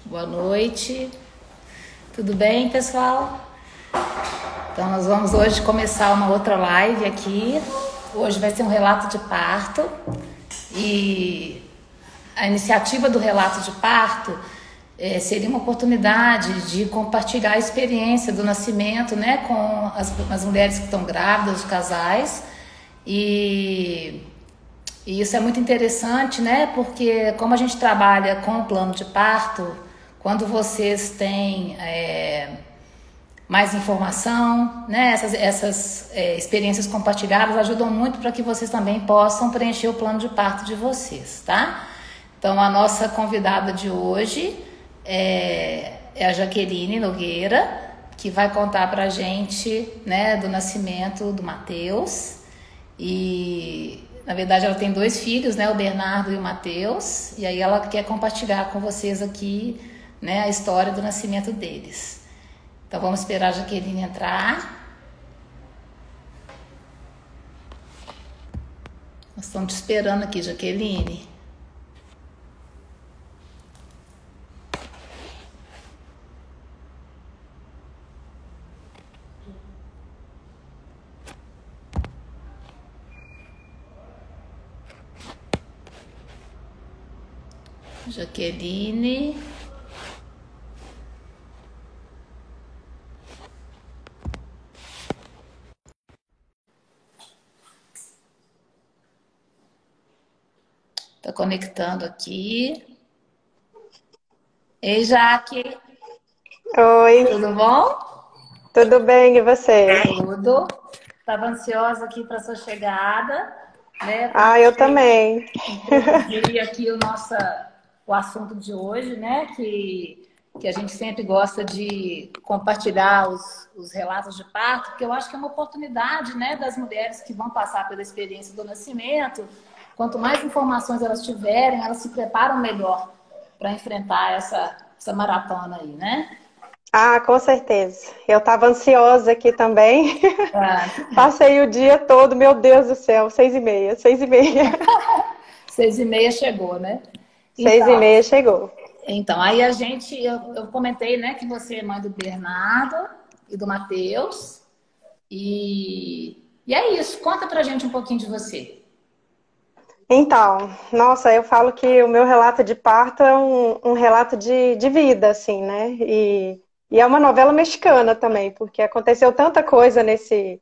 Boa noite. Tudo bem, pessoal? Então, nós vamos hoje começar uma outra live aqui. Hoje vai ser um relato de parto. E a iniciativa do relato de parto seria uma oportunidade de compartilhar a experiência do nascimento, né, com as mulheres que estão grávidas, os casais. E isso é muito interessante, né? Porque como a gente trabalha com o plano de parto, quando vocês têm mais informação, né? Essas experiências compartilhadas ajudam muito para que vocês também possam preencher o plano de parto de vocês, tá? Então, a nossa convidada de hoje é a Jaqueline Nogueira, que vai contar pra gente, né, do nascimento do Matheus. E na verdade ela tem 2 filhos, né, o Bernardo e o Matheus, e aí ela quer compartilhar com vocês aqui, né, a história do nascimento deles. Então vamos esperar a Jaqueline entrar. Nós estamos te esperando aqui, Jaqueline. Jaqueline. Tá conectando aqui. Ei, Jaque. Oi, Tudo bom? tudo bem e você? Tudo. Estava ansiosa aqui para sua chegada, né? Eu Porque também. introduzir aqui o assunto de hoje, né? Que a gente sempre gosta de compartilhar os relatos de parto, porque eu acho que é uma oportunidade, né, das mulheres que vão passar pela experiência do nascimento. Quanto mais informações elas tiverem, elas se preparam melhor para enfrentar essa maratona aí, né? Com certeza. Eu estava ansiosa aqui também. Ah, Passei o dia todo, meu Deus do céu, 6h30, 6h30. 6h30 chegou, né? Seis e Então, meia chegou. aí eu comentei, né, que você é mãe do Bernardo e do Matheus. E é isso. Conta pra gente um pouquinho de você. Então, nossa, eu falo que o meu relato de parto é um relato de vida, assim, né? E é uma novela mexicana também, porque aconteceu tanta coisa nesse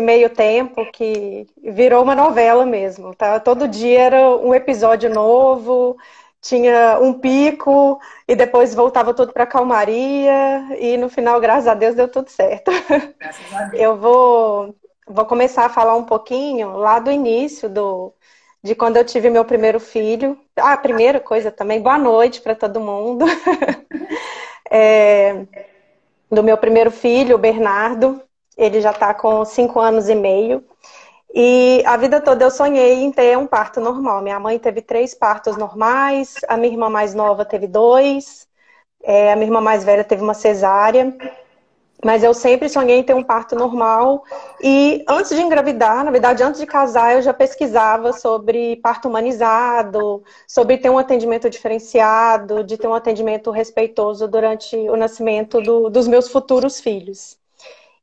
meio tempo que virou uma novela mesmo, tá? Todo dia era um episódio novo, tinha um pico e depois voltava tudo para calmaria e no final, graças a Deus, deu tudo certo. Graças a Deus. Eu vou começar a falar um pouquinho lá do início de quando eu tive meu primeiro filho. A primeira coisa também, boa noite para todo mundo. Do meu primeiro filho, o Bernardo. Ele já está com 5 anos e meio. E a vida toda eu sonhei em ter um parto normal. Minha mãe teve 3 partos normais, a minha irmã mais nova teve 2, a minha irmã mais velha teve uma cesárea. Mas eu sempre sonhei em ter um parto normal. E antes de engravidar, na verdade, antes de casar, eu já pesquisava sobre parto humanizado, sobre ter um atendimento diferenciado, de ter um atendimento respeitoso durante o nascimento dos meus futuros filhos.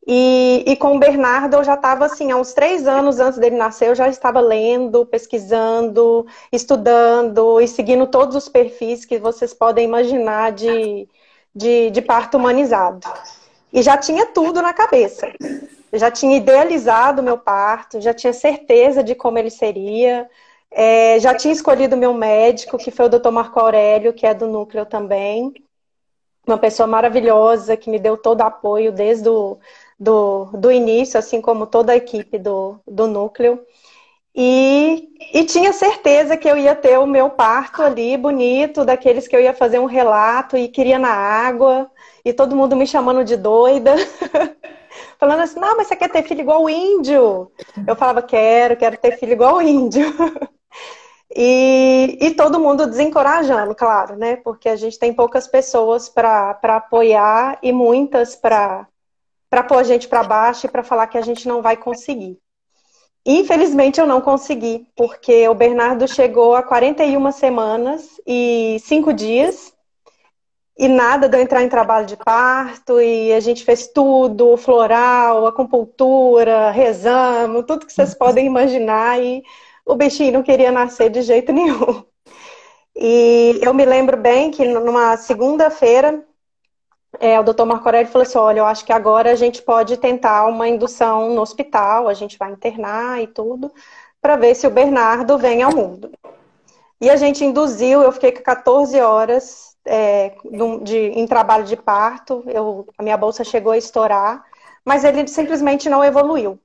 E com o Bernardo eu já estava assim, há uns 3 anos antes dele nascer, eu já estava lendo, pesquisando, estudando e seguindo todos os perfis que vocês podem imaginar de parto humanizado. E já tinha tudo na cabeça. Eu já tinha idealizado o meu parto, já tinha certeza de como ele seria, já tinha escolhido o meu médico, que foi o Dr. Marco Aurélio, que é do núcleo também. Uma pessoa maravilhosa, que me deu todo o apoio desde do início, assim como toda a equipe do núcleo. E tinha certeza que eu ia ter o meu parto ali, bonito, daqueles que eu ia fazer um relato e queria na água, e todo mundo me chamando de doida, falando assim, não, mas você quer ter filho igual o índio? Eu falava, quero ter filho igual o índio. E todo mundo desencorajando, claro, né? Porque a gente tem poucas pessoas para apoiar e muitas para pôr a gente para baixo e para falar que a gente não vai conseguir. Infelizmente eu não consegui, porque o Bernardo chegou a 41 semanas e 5 dias E nada de eu entrar em trabalho de parto, e a gente fez tudo, floral, acupuntura, rezamos, tudo que vocês podem imaginar, e o bichinho não queria nascer de jeito nenhum. E eu me lembro bem que numa segunda-feira, o doutor Marco Aurélio falou assim, olha, eu acho que agora a gente pode tentar uma indução no hospital, a gente vai internar e tudo, para ver se o Bernardo vem ao mundo. E a gente induziu, eu fiquei com 14 horas em trabalho de parto, a minha bolsa chegou a estourar, mas ele simplesmente não evoluiu.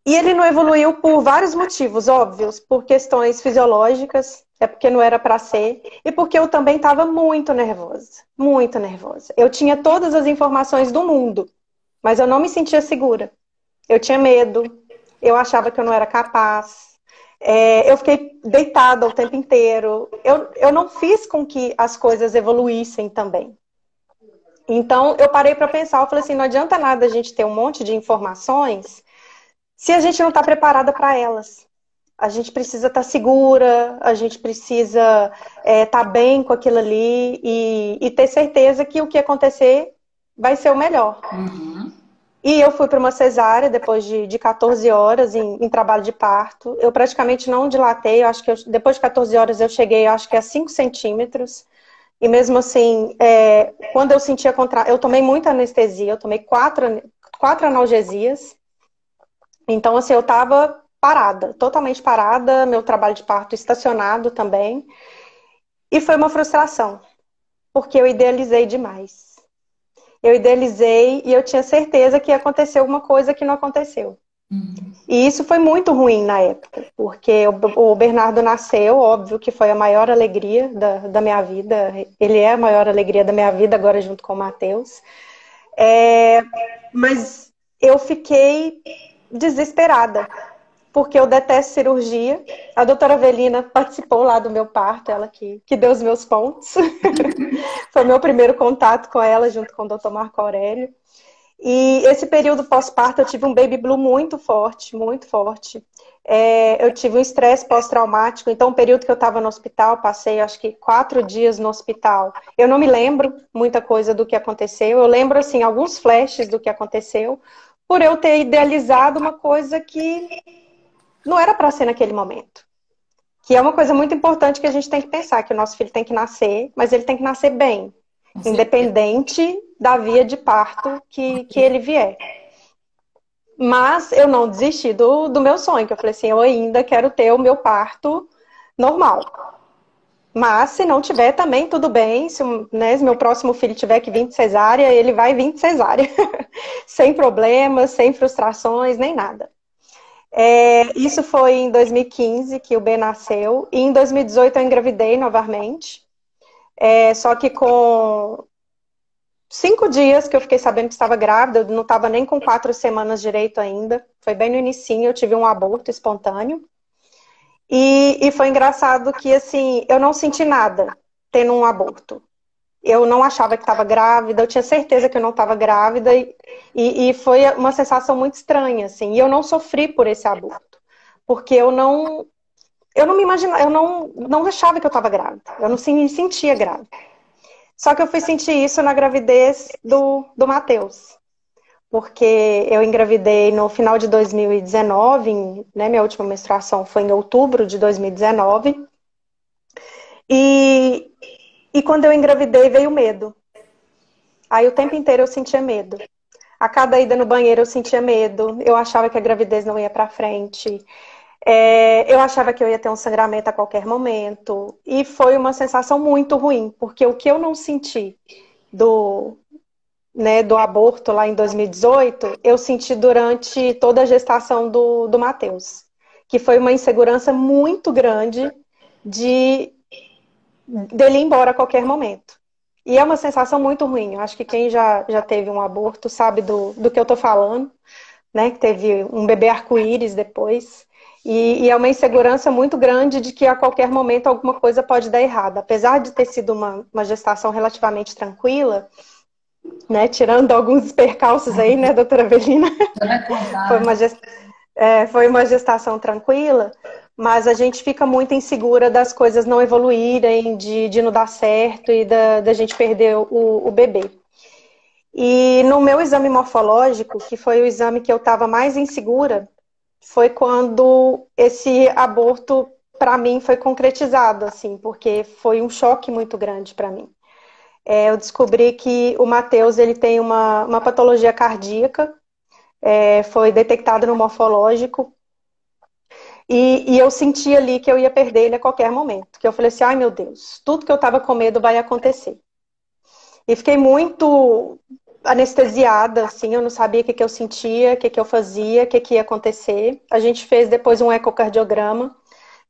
E ele não evoluiu por vários motivos óbvios, por questões fisiológicas, é porque não era para ser, e porque eu também estava muito nervosa, muito nervosa. Eu tinha todas as informações do mundo, mas eu não me sentia segura. Eu tinha medo, eu achava que eu não era capaz. Eu fiquei deitada o tempo inteiro. Eu não fiz com que as coisas evoluíssem também. Então, eu parei para pensar, eu falei assim, não adianta nada a gente ter um monte de informações se a gente não está preparada para elas. A gente precisa estar segura, a gente precisa estar bem com aquilo ali e ter certeza que o que acontecer vai ser o melhor. Uhum. E eu fui para uma cesárea depois de 14 horas em trabalho de parto. Eu praticamente não dilatei, eu acho que depois de 14 horas eu cheguei, acho que a 5 centímetros. E mesmo assim, quando eu sentia eu tomei muita anestesia, eu tomei quatro analgesias. Então, assim, eu estava parada, totalmente parada, meu trabalho de parto estacionado também. E foi uma frustração, porque eu idealizei demais. Eu idealizei e eu tinha certeza que ia acontecer alguma coisa que não aconteceu. E isso foi muito ruim na época, porque o Bernardo nasceu, óbvio que foi a maior alegria da minha vida. Ele é a maior alegria da minha vida, agora junto com o Matheus. Mas eu fiquei desesperada, porque eu detesto cirurgia. A doutora Avelina participou lá do meu parto, ela que deu os meus pontos. Foi o meu primeiro contato com ela, junto com o doutor Marco Aurélio. E esse período pós-parto eu tive um baby blue muito forte, muito forte. Eu tive um estresse pós-traumático, então o período que eu estava no hospital, passei acho que 4 dias no hospital. Eu não me lembro muita coisa do que aconteceu, eu lembro assim, alguns flashes do que aconteceu, por eu ter idealizado uma coisa que não era para ser naquele momento. Que é uma coisa muito importante que a gente tem que pensar, que o nosso filho tem que nascer, mas ele tem que nascer bem, independente da via de parto que ele vier. Mas eu não desisti do meu sonho, que eu falei assim, eu ainda quero ter o meu parto normal. Mas se não tiver também, tudo bem. Se meu próximo filho tiver que vir de cesárea, ele vai vir de cesárea. Sem problemas, sem frustrações, nem nada. Isso foi em 2015 que o B nasceu. E em 2018 eu engravidei novamente. Só que com 5 dias que eu fiquei sabendo que estava grávida, eu não estava nem com 4 semanas direito ainda. Foi bem no inicinho, eu tive um aborto espontâneo. E foi engraçado que, assim, eu não senti nada tendo um aborto. Eu não achava que estava grávida, eu tinha certeza que eu não estava grávida. E foi uma sensação muito estranha, assim. E eu não sofri por esse aborto. Porque eu não me imaginava, eu não achava que eu estava grávida. Eu não me sentia grávida. Só que eu fui sentir isso na gravidez do Matheus. Porque eu engravidei no final de 2019, né, minha última menstruação foi em outubro de 2019. E quando eu engravidei veio medo. Aí o tempo inteiro eu sentia medo. A cada ida no banheiro eu sentia medo. Eu achava que a gravidez não ia pra frente. Eu achava que eu ia ter um sangramento a qualquer momento. E foi uma sensação muito ruim, porque o que eu não senti do aborto lá em 2018, eu senti durante toda a gestação do Matheus. Que foi uma insegurança muito grande dele ir embora a qualquer momento. E é uma sensação muito ruim. Eu acho que quem já teve um aborto sabe do que eu tô falando, né? Que teve um bebê arco-íris depois. E é uma insegurança muito grande de que a qualquer momento alguma coisa pode dar errado. Apesar de ter sido uma gestação relativamente tranquila, né? Tirando alguns percalços aí, né, doutora Avelina? Foi uma gestação tranquila, mas a gente fica muito insegura das coisas não evoluírem, de não dar certo e da gente perder o bebê. E no meu exame morfológico, que foi o exame que eu estava mais insegura, foi quando esse aborto, para mim, foi concretizado, assim, porque foi um choque muito grande para mim. Eu descobri que o Matheus, ele tem uma patologia cardíaca, foi detectado no morfológico, e eu senti ali que eu ia perder ele a qualquer momento. Que eu falei assim, ai meu Deus, tudo que eu estava com medo vai acontecer. E fiquei muito anestesiada, assim, eu não sabia o que eu sentia, o que eu fazia, o que ia acontecer. A gente fez depois um ecocardiograma,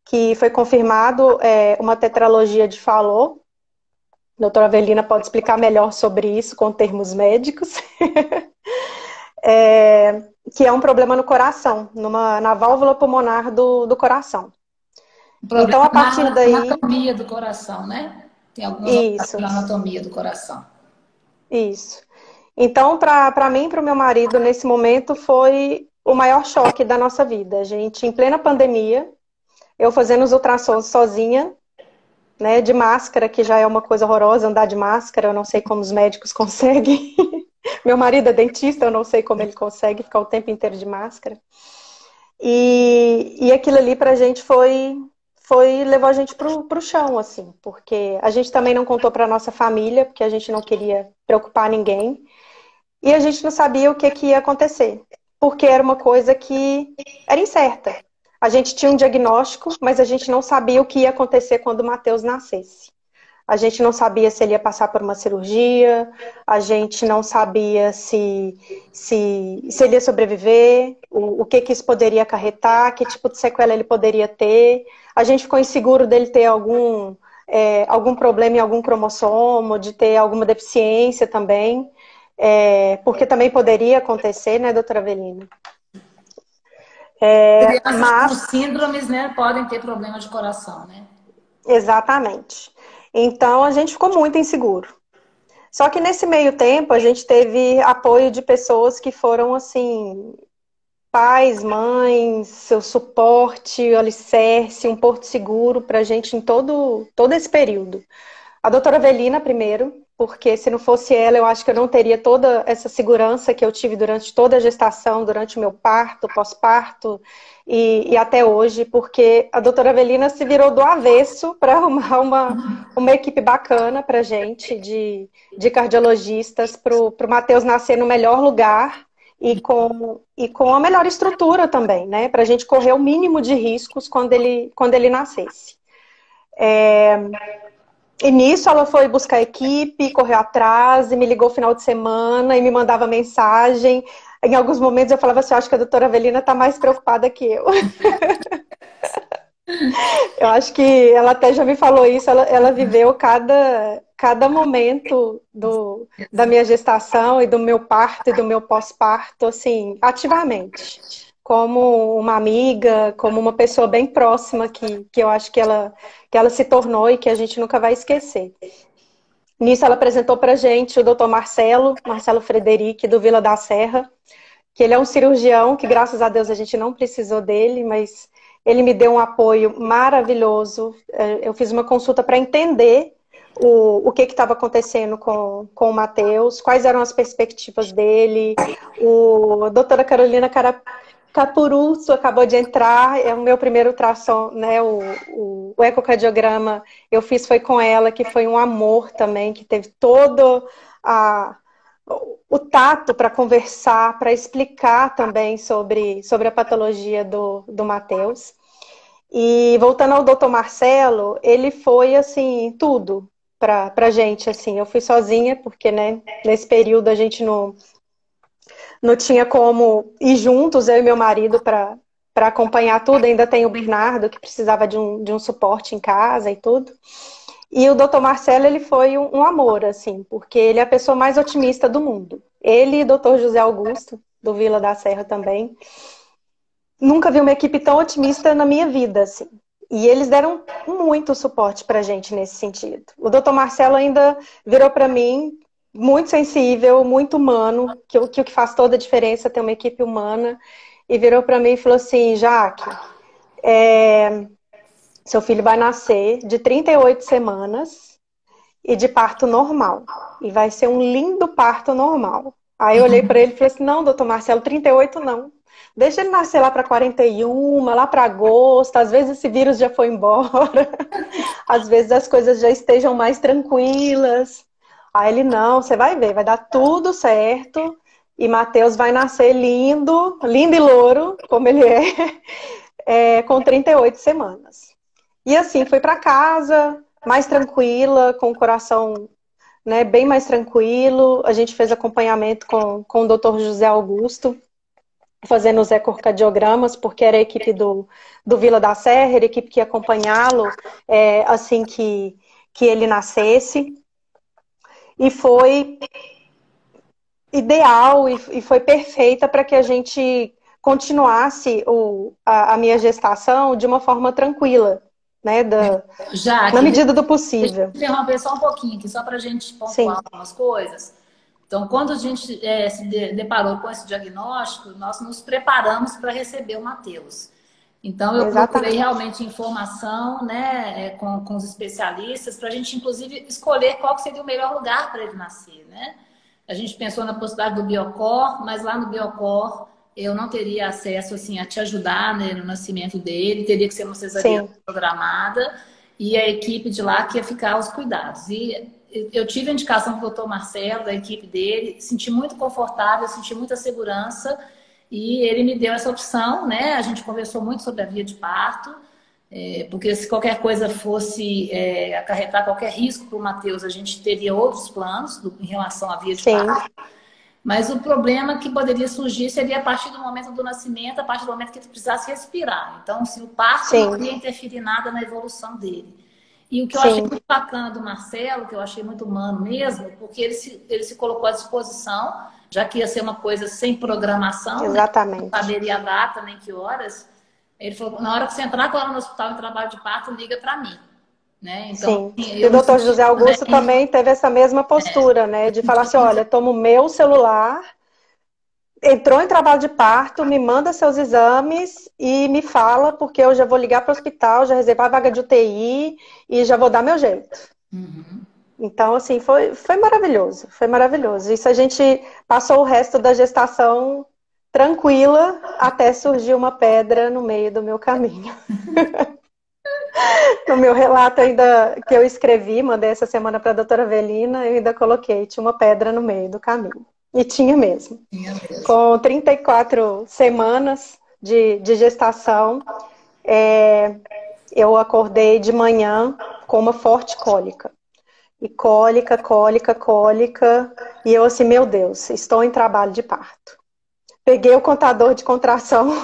que foi confirmado uma tetralogia de Fallot. A doutora Avelina pode explicar melhor sobre isso com termos médicos. Que é um problema no coração, na válvula pulmonar do coração. O Então, problema a partir na daí... anatomia do coração, né? Tem algumas alterações Isso, na anatomia do coração. isso. Então, para mim e para o meu marido, nesse momento, foi o maior choque da nossa vida. A gente, em plena pandemia, eu fazendo os ultrassons sozinha, né, de máscara, que já é uma coisa horrorosa, andar de máscara, eu não sei como os médicos conseguem. Meu marido é dentista, eu não sei como ele consegue ficar o tempo inteiro de máscara. E aquilo ali pra gente levou a gente pro chão, assim, porque a gente também não contou pra nossa família, porque a gente não queria preocupar ninguém. E a gente não sabia o que ia acontecer, porque era uma coisa que era incerta. A gente tinha um diagnóstico, mas a gente não sabia o que ia acontecer quando o Matheus nascesse. A gente não sabia se ele ia passar por uma cirurgia, a gente não sabia se ele ia sobreviver, o que isso poderia acarretar, que tipo de sequela ele poderia ter. A gente ficou inseguro dele ter algum problema em algum cromossomo, de ter alguma deficiência também. Porque também poderia acontecer, né, doutora Avelina? Crianças com Mas, síndromes, né, podem ter problemas de coração, né? exatamente. Então, a gente ficou muito inseguro. Só que nesse meio tempo, a gente teve apoio de pessoas que foram, assim, pais, mães, seu suporte, o alicerce, um porto seguro para a gente em todo esse período. A doutora Avelina, primeiro, porque se não fosse ela, eu acho que eu não teria toda essa segurança que eu tive durante toda a gestação, durante o meu parto, pós-parto e até hoje, porque a doutora Avelina se virou do avesso para arrumar uma equipe bacana para gente, de cardiologistas, para o Matheus nascer no melhor lugar e com a melhor estrutura também, né? Para a gente correr o mínimo de riscos quando ele nascesse. E nisso ela foi buscar a equipe, correu atrás, e me ligou no final de semana e me mandava mensagem. Em alguns momentos eu falava assim, acho que a doutora Avelina está mais preocupada que eu. Eu acho que ela até já me falou isso, ela viveu cada momento da minha gestação e do meu parto e do meu pós-parto, assim, ativamente. Como uma amiga, como uma pessoa bem próxima que eu acho que ela se tornou e que a gente nunca vai esquecer. Nisso ela apresentou pra gente o doutor Marcelo Frederic, do Vila da Serra, que ele é um cirurgião, que graças a Deus a gente não precisou dele, mas ele me deu um apoio maravilhoso. Eu fiz uma consulta para entender o que estava acontecendo com o Matheus, quais eram as perspectivas dele. A doutora Carolina Capuruço acabou de entrar, é o meu primeiro ultrassom, né? O ecocardiograma eu fiz foi com ela, que foi um amor também, que teve todo o tato para conversar, para explicar também sobre a patologia do Matheus. E voltando ao doutor Marcelo, ele foi, assim, tudo para a gente, assim. Eu fui sozinha, porque, né, nesse período a gente não tinha como ir juntos, eu e meu marido, para acompanhar tudo. Ainda tem o Bernardo, que precisava de um suporte em casa e tudo. E o doutor Marcelo, ele foi um amor, assim, porque ele é a pessoa mais otimista do mundo. Ele e o doutor José Augusto, do Vila da Serra também. Nunca vi uma equipe tão otimista na minha vida, assim. E eles deram muito suporte pra gente nesse sentido. O doutor Marcelo ainda virou pra mim muito sensível, muito humano, que o que faz toda a diferença é ter uma equipe humana, e virou pra mim e falou assim, Jaque, Seu filho vai nascer de 38 semanas e de parto normal. E vai ser um lindo parto normal. Aí eu olhei para ele e falei assim, não, doutor Marcelo, 38 não. Deixa ele nascer lá para 41, lá para agosto. Às vezes esse vírus já foi embora. Às vezes as coisas já estejam mais tranquilas. Aí ele, não, você vai ver, vai dar tudo certo. E Matheus vai nascer lindo, lindo e louro, como ele com 38 semanas. E assim, fui para casa, mais tranquila, com o coração, né, bem mais tranquilo. A gente fez acompanhamento com o Dr. José Augusto, fazendo os ecocardiogramas, porque era a equipe do Vila da Serra, era a equipe que ia acompanhá-lo assim que ele nascesse. E foi ideal e foi perfeita para que a gente continuasse a minha gestação de uma forma tranquila, né? Na medida do possível. Deixa eu interromper só um pouquinho aqui, só para a gente pontuar algumas coisas. Então, quando a gente se deparou com esse diagnóstico, nós nos preparamos para receber o Matheus. Então, eu procurei realmente informação, né, com os especialistas, para a gente, inclusive, escolher qual seria o melhor lugar para ele nascer, né? A gente pensou na possibilidade do Biocor, mas lá no Biocor eu não teria acesso, assim, a te ajudar, né, no nascimento dele, teria que ser uma cesariana programada, e a equipe de lá que ia ficar aos cuidados. E eu tive a indicação do Dr. Marcelo, da equipe dele, senti muito confortável, senti muita segurança, e ele me deu essa opção, né? A gente conversou muito sobre a via de parto, porque se qualquer coisa fosse acarretar qualquer risco para o Matheus, a gente teria outros planos em relação à via de parto. Mas o problema que poderia surgir seria a partir do momento do nascimento, a partir do momento que ele precisasse respirar. Então, assim, o parto não ia interferir nada na evolução dele. E o que eu achei muito bacana do Marcelo, que eu achei muito humano mesmo, porque ele se colocou à disposição, já que ia ser uma coisa sem programação, exatamente. Não saberia a data nem que horas. Ele falou, na hora que você entrar com ela no hospital em trabalho de parto, liga para mim. Né? Então, e o doutor José Augusto também teve essa mesma postura, né? De falar assim, olha, toma o meu celular, entrou em trabalho de parto, me manda seus exames e me fala, porque eu já vou ligar para o hospital, já reservar a vaga de UTI e já vou dar meu jeito. Então, assim, foi maravilhoso, foi maravilhoso. Isso a gente passou o resto da gestação tranquila até surgir uma pedra no meio do meu caminho. No meu relato ainda que eu escrevi, mandei essa semana para a doutora Avelina, eu ainda coloquei, tinha uma pedra no meio do caminho. E tinha mesmo. Com 34 semanas de gestação, eu acordei de manhã com uma forte cólica. E cólica. E eu assim, meu Deus, estou em trabalho de parto. Peguei o contador de contração,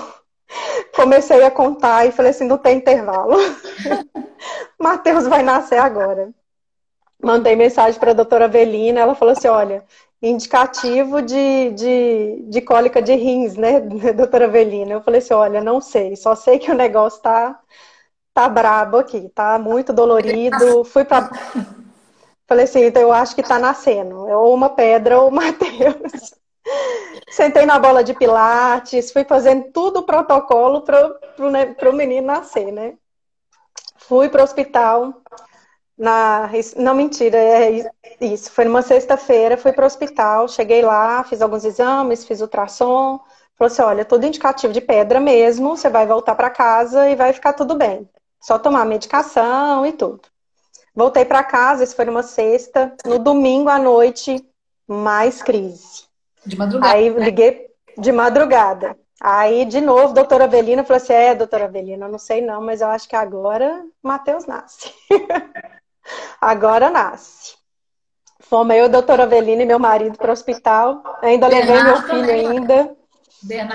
comecei a contar e falei assim, não tem intervalo. Matheus vai nascer agora. Mandei mensagem para a doutora Avelina, ela falou assim, olha, indicativo de cólica de rins, né, doutora Avelina? Eu falei assim, olha, não sei, só sei que o negócio tá brabo aqui, tá muito dolorido. Falei assim, então eu acho que tá nascendo, ou uma pedra ou o Matheus. Sentei na bola de pilates, fui fazendo tudo o protocolo pro menino nascer, né? Fui pro hospital, não, mentira, isso, foi numa sexta-feira, fui pro hospital, cheguei lá, fiz alguns exames, fiz ultrassom, falou assim, olha, tudo indicativo de pedra mesmo, você vai voltar para casa e vai ficar tudo bem. Só tomar medicação e tudo. Voltei para casa, isso foi numa sexta, no domingo à noite, mais crise. De madrugada. Aí liguei de madrugada. Aí, de novo, doutora Avelina falou assim, doutora Avelina, eu não sei não, mas eu acho que agora Matheus nasce. Agora nasce. Fomos eu, doutora Avelina e meu marido para o hospital. Ainda levei meu filho ainda.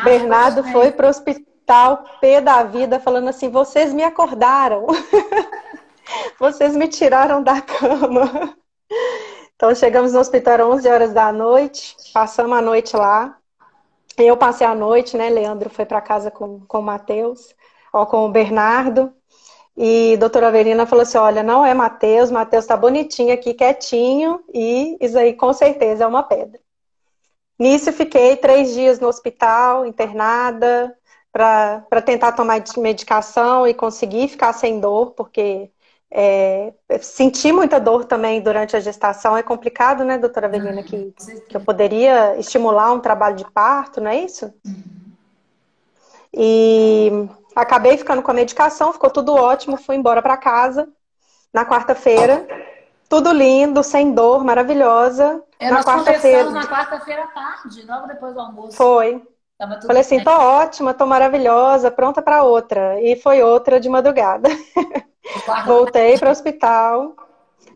Bernardo foi para o hospital, pé da vida, falando assim, vocês me acordaram. Vocês me tiraram da cama. Então, chegamos no hospital às 11 horas da noite, passamos a noite lá. Eu passei a noite, né? Leandro foi para casa com o Matheus, com o Bernardo. E a doutora Avelina falou assim, olha, não é Matheus tá bonitinho aqui, quietinho, e isso aí com certeza é uma pedra. Nisso fiquei 3 dias no hospital, internada, para tentar tomar medicação e conseguir ficar sem dor, porque senti muita dor também durante a gestação. É complicado, né, doutora Avelina, que eu poderia estimular um trabalho de parto, não é isso? E acabei ficando com a medicação, ficou tudo ótimo, fui embora para casa na quarta-feira. Tudo lindo, sem dor, maravilhosa. Nós conversamos na quarta-feira à tarde, logo depois do almoço. Foi. Falei assim, tô ótima, tô maravilhosa, pronta para outra. E foi outra de madrugada. Voltei para o hospital,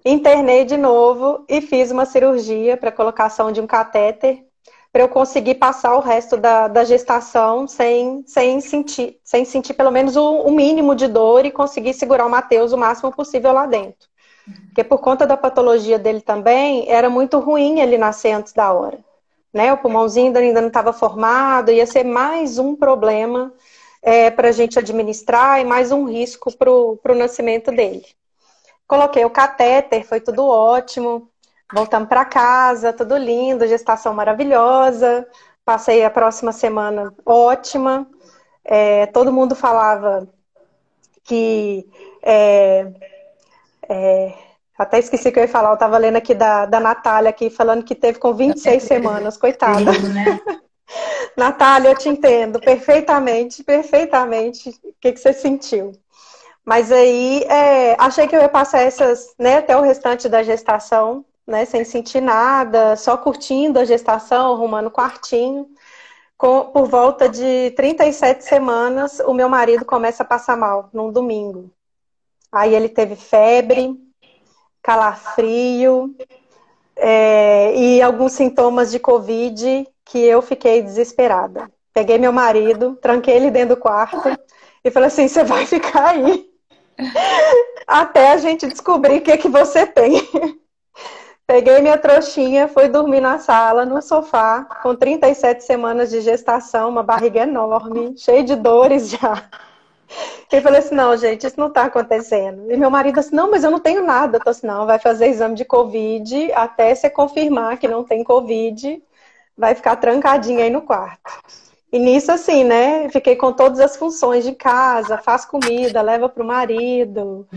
internei de novo e fiz uma cirurgia para colocação de um catéter para eu conseguir passar o resto da gestação sem sentir pelo menos o mínimo de dor e conseguir segurar o Matheus o máximo possível lá dentro. Porque por conta da patologia dele também, era muito ruim ele nascer antes da hora. Né? O pulmãozinho ainda não estava formado, ia ser mais um problema para a gente administrar e mais um risco para o nascimento dele. Coloquei o catéter, foi tudo ótimo. Voltamos para casa, tudo lindo, gestação maravilhosa. Passei a próxima semana ótima. Todo mundo falava que... até esqueci o que eu ia falar. Eu estava lendo aqui da Natália, aqui, falando que teve com 26 semanas, coitada. Natália, eu te entendo perfeitamente, perfeitamente o que você sentiu. Mas aí, achei que eu ia passar essas, né, até o restante da gestação, né, sem sentir nada, só curtindo a gestação, arrumando quartinho. Por volta de 37 semanas, o meu marido começa a passar mal, num domingo. Aí ele teve febre, calafrio, e alguns sintomas de Covid que eu fiquei desesperada. Peguei meu marido, tranquei ele dentro do quarto e falei assim, você vai ficar aí até a gente descobrir o que você tem. Peguei minha trouxinha, fui dormir na sala, no sofá, com 37 semanas de gestação, uma barriga enorme, cheia de dores já. E falei assim, não, gente, isso não tá acontecendo. E meu marido assim, não, mas eu não tenho nada. Eu tô assim, não, vai fazer exame de Covid, até você confirmar que não tem Covid, vai ficar trancadinha aí no quarto. E nisso, assim, né, fiquei com todas as funções de casa, faz comida, leva pro marido,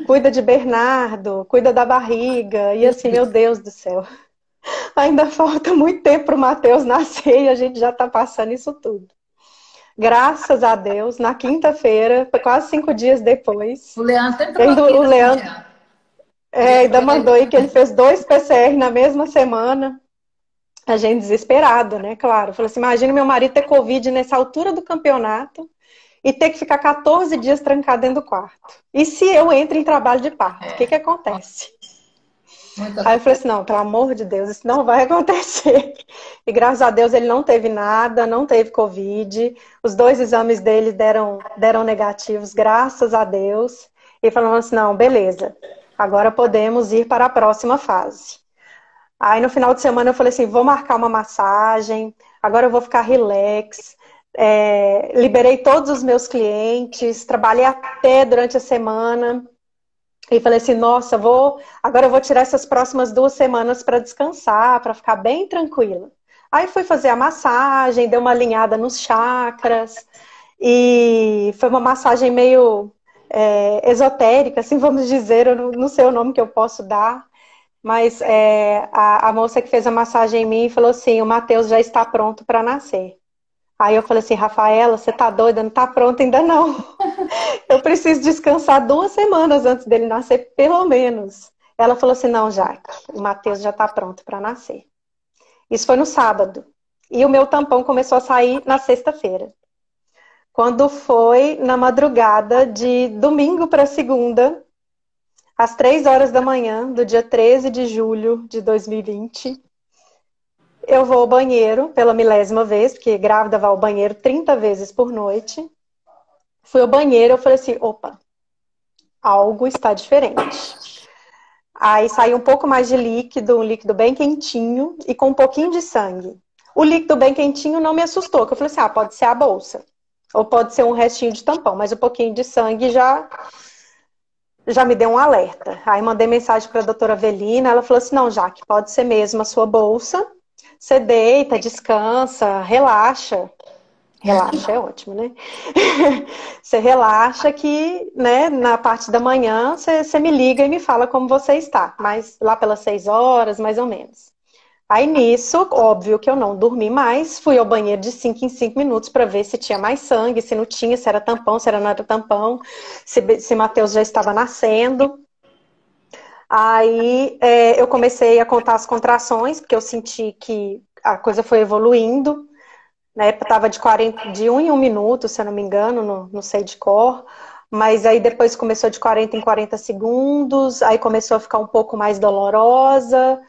cuida de Bernardo, cuida da barriga, e assim, meu Deus do céu. Ainda falta muito tempo pro Matheus nascer e a gente já tá passando isso tudo. Graças a Deus, na quinta-feira, quase 5 dias depois. O Leandro o Leandro ainda mandou aí que ele fez 2 PCR na mesma semana. A gente desesperado, né? Claro. Falei assim, imagina meu marido ter Covid nessa altura do campeonato e ter que ficar 14 dias trancado dentro do quarto. E se eu entro em trabalho de parto, o que acontece? Aí eu falei assim, não, pelo amor de Deus, isso não vai acontecer. E graças a Deus ele não teve nada, não teve Covid. Os 2 exames dele deram negativos, graças a Deus. E falando assim, não, beleza, agora podemos ir para a próxima fase. Aí no final de semana eu falei assim, vou marcar uma massagem, agora eu vou ficar relax. Liberei todos os meus clientes, trabalhei até durante a semana. E falei assim, nossa, agora eu vou tirar essas próximas 2 semanas para descansar, para ficar bem tranquila. Aí fui fazer a massagem, dei uma alinhada nos chakras, e foi uma massagem meio esotérica, assim vamos dizer, eu não sei o nome que eu posso dar, mas a moça que fez a massagem em mim falou assim, o Matheus já está pronto para nascer. Aí eu falei assim, Rafaela, você tá doida? Não tá pronta ainda não. Eu preciso descansar 2 semanas antes dele nascer, pelo menos. Ela falou assim, não, Jaque, o Matheus já tá pronto para nascer. Isso foi no sábado. E o meu tampão começou a sair na sexta-feira. Quando foi na madrugada de domingo para segunda, às 3 horas da manhã, do dia 13 de julho de 2020, eu vou ao banheiro pela 1000ª vez, porque grávida vai ao banheiro 30 vezes por noite. Fui ao banheiro, eu falei assim, opa, algo está diferente. Aí saiu um pouco mais de líquido, um líquido bem quentinho e com um pouquinho de sangue. O líquido bem quentinho não me assustou, que eu falei assim, pode ser a bolsa, ou pode ser um restinho de tampão, mas um pouquinho de sangue já me deu um alerta. Aí mandei mensagem para a doutora Avelina, ela falou assim, não, Jaque, pode ser mesmo a sua bolsa. Você deita, descansa, relaxa. Relaxa, é ótimo, né? Você relaxa que, né, na parte da manhã, você me liga e me fala como você está. Mas lá pelas 6 horas, mais ou menos. Aí nisso, óbvio que eu não dormi mais, fui ao banheiro de 5 em 5 minutos para ver se tinha mais sangue, se não tinha, se era tampão, se era não era tampão, se Matheus já estava nascendo. Aí eu comecei a contar as contrações, porque eu senti que a coisa foi evoluindo. Na época estava de 1 em 1 minuto, se eu não me engano, não sei de cor. Mas aí depois começou de 40 em 40 segundos, aí começou a ficar um pouco mais dolorosa.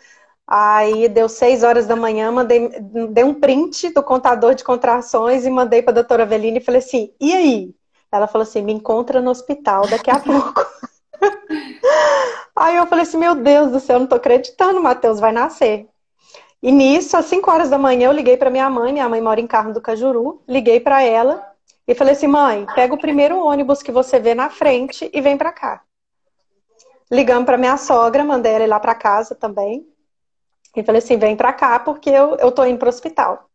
Aí deu 6 horas da manhã, dei um print do contador de contrações e mandei para a doutora Avelina e falei assim, e aí? Ela falou assim, me encontra no hospital daqui a pouco. Aí eu falei assim, meu Deus do céu, não tô acreditando, Matheus vai nascer. E nisso, às 5 horas da manhã, eu liguei para minha mãe mora em Carmo do Cajuru, liguei para ela e falei assim, mãe, pega o primeiro ônibus que você vê na frente e vem para cá. Ligamos para minha sogra, mandei ela ir lá para casa também. E falei assim, vem pra cá porque eu tô indo pro hospital.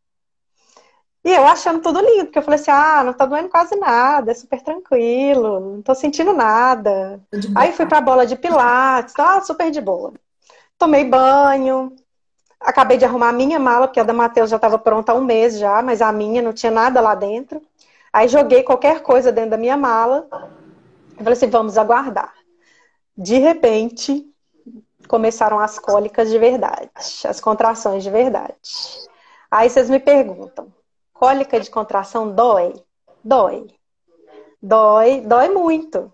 E eu achando tudo lindo, porque eu falei assim, não tá doendo quase nada, é super tranquilo, não tô sentindo nada. De Aí boa. fui pra bola de pilates, tá super de boa. Tomei banho, acabei de arrumar a minha mala, porque a da Matheus já estava pronta há um mês já, mas a minha não tinha nada lá dentro. Aí joguei qualquer coisa dentro da minha mala. Eu falei assim, vamos aguardar. De repente, começaram as cólicas de verdade, as contrações de verdade. Aí vocês me perguntam, cólica de contração dói? Dói. Dói muito.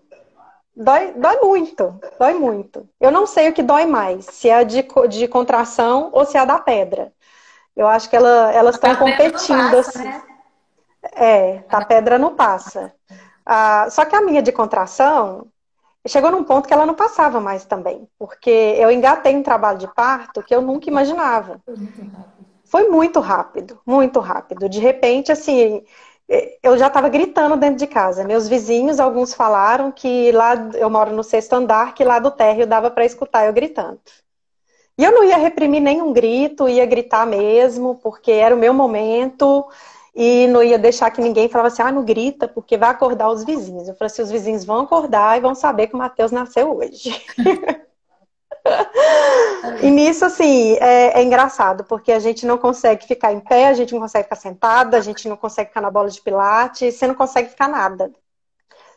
Dói muito. Dói muito. Eu não sei o que dói mais, se é a de contração ou se é a da pedra. Eu acho que elas estão A pedra não competindo passa, assim. né? A pedra não passa. Só que a minha de contração, chegou num ponto que ela não passava mais também. Porque eu engatei um trabalho de parto que eu nunca imaginava. Foi muito rápido. Foi muito rápido, muito rápido. De repente, assim, eu já estava gritando dentro de casa. Meus vizinhos, alguns falaram que lá, eu moro no 6º andar, que lá do térreo dava para escutar eu gritando. E eu não ia reprimir nenhum grito, ia gritar mesmo, porque era o meu momento, e não ia deixar que ninguém falasse assim, não grita, porque vai acordar os vizinhos. Eu falei assim, os vizinhos vão acordar e vão saber que o Matheus nasceu hoje. E nisso, assim, é engraçado, porque a gente não consegue ficar em pé, a gente não consegue ficar sentada, a gente não consegue ficar na bola de pilates, você não consegue ficar nada.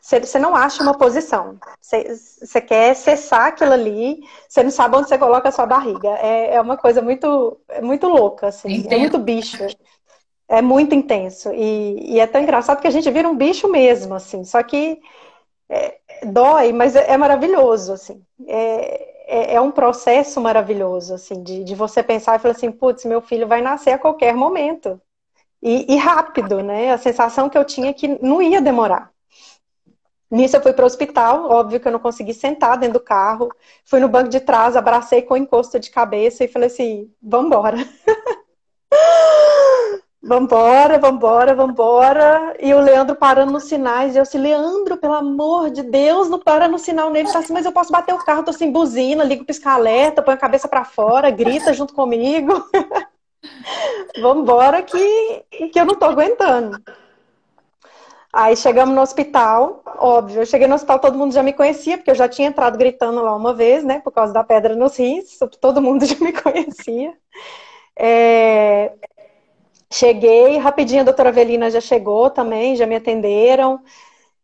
Você não acha uma posição. Você quer cessar aquilo ali, você não sabe onde você coloca a sua barriga. É uma coisa muito louca, assim, é muito Entendo. bicho. É muito intenso. E é tão engraçado que a gente vira um bicho mesmo, assim, só que dói, mas é maravilhoso, assim. É um processo maravilhoso, assim, de você pensar e falar assim, putz, meu filho vai nascer a qualquer momento. E rápido, né? A sensação que eu tinha é que não ia demorar. Nisso eu fui para o hospital, óbvio que eu não consegui sentar dentro do carro. Fui no banco de trás, abracei com encosto de cabeça e falei assim, vambora. Vambora, vambora, vambora. E o Leandro parando nos sinais. E eu assim, Leandro, pelo amor de Deus, não para no sinal nele. Ele tá assim, mas eu posso bater o carro, tô sem buzina, ligo o pisca-alerta, põe a cabeça pra fora, grita junto comigo. Vambora que eu não tô aguentando. Aí chegamos no hospital, óbvio, eu cheguei no hospital, todo mundo já me conhecia, porque eu já tinha entrado gritando lá uma vez, né, por causa da pedra nos rins, todo mundo já me conhecia. Cheguei, rapidinho a doutora Avelina já chegou também, já me atenderam.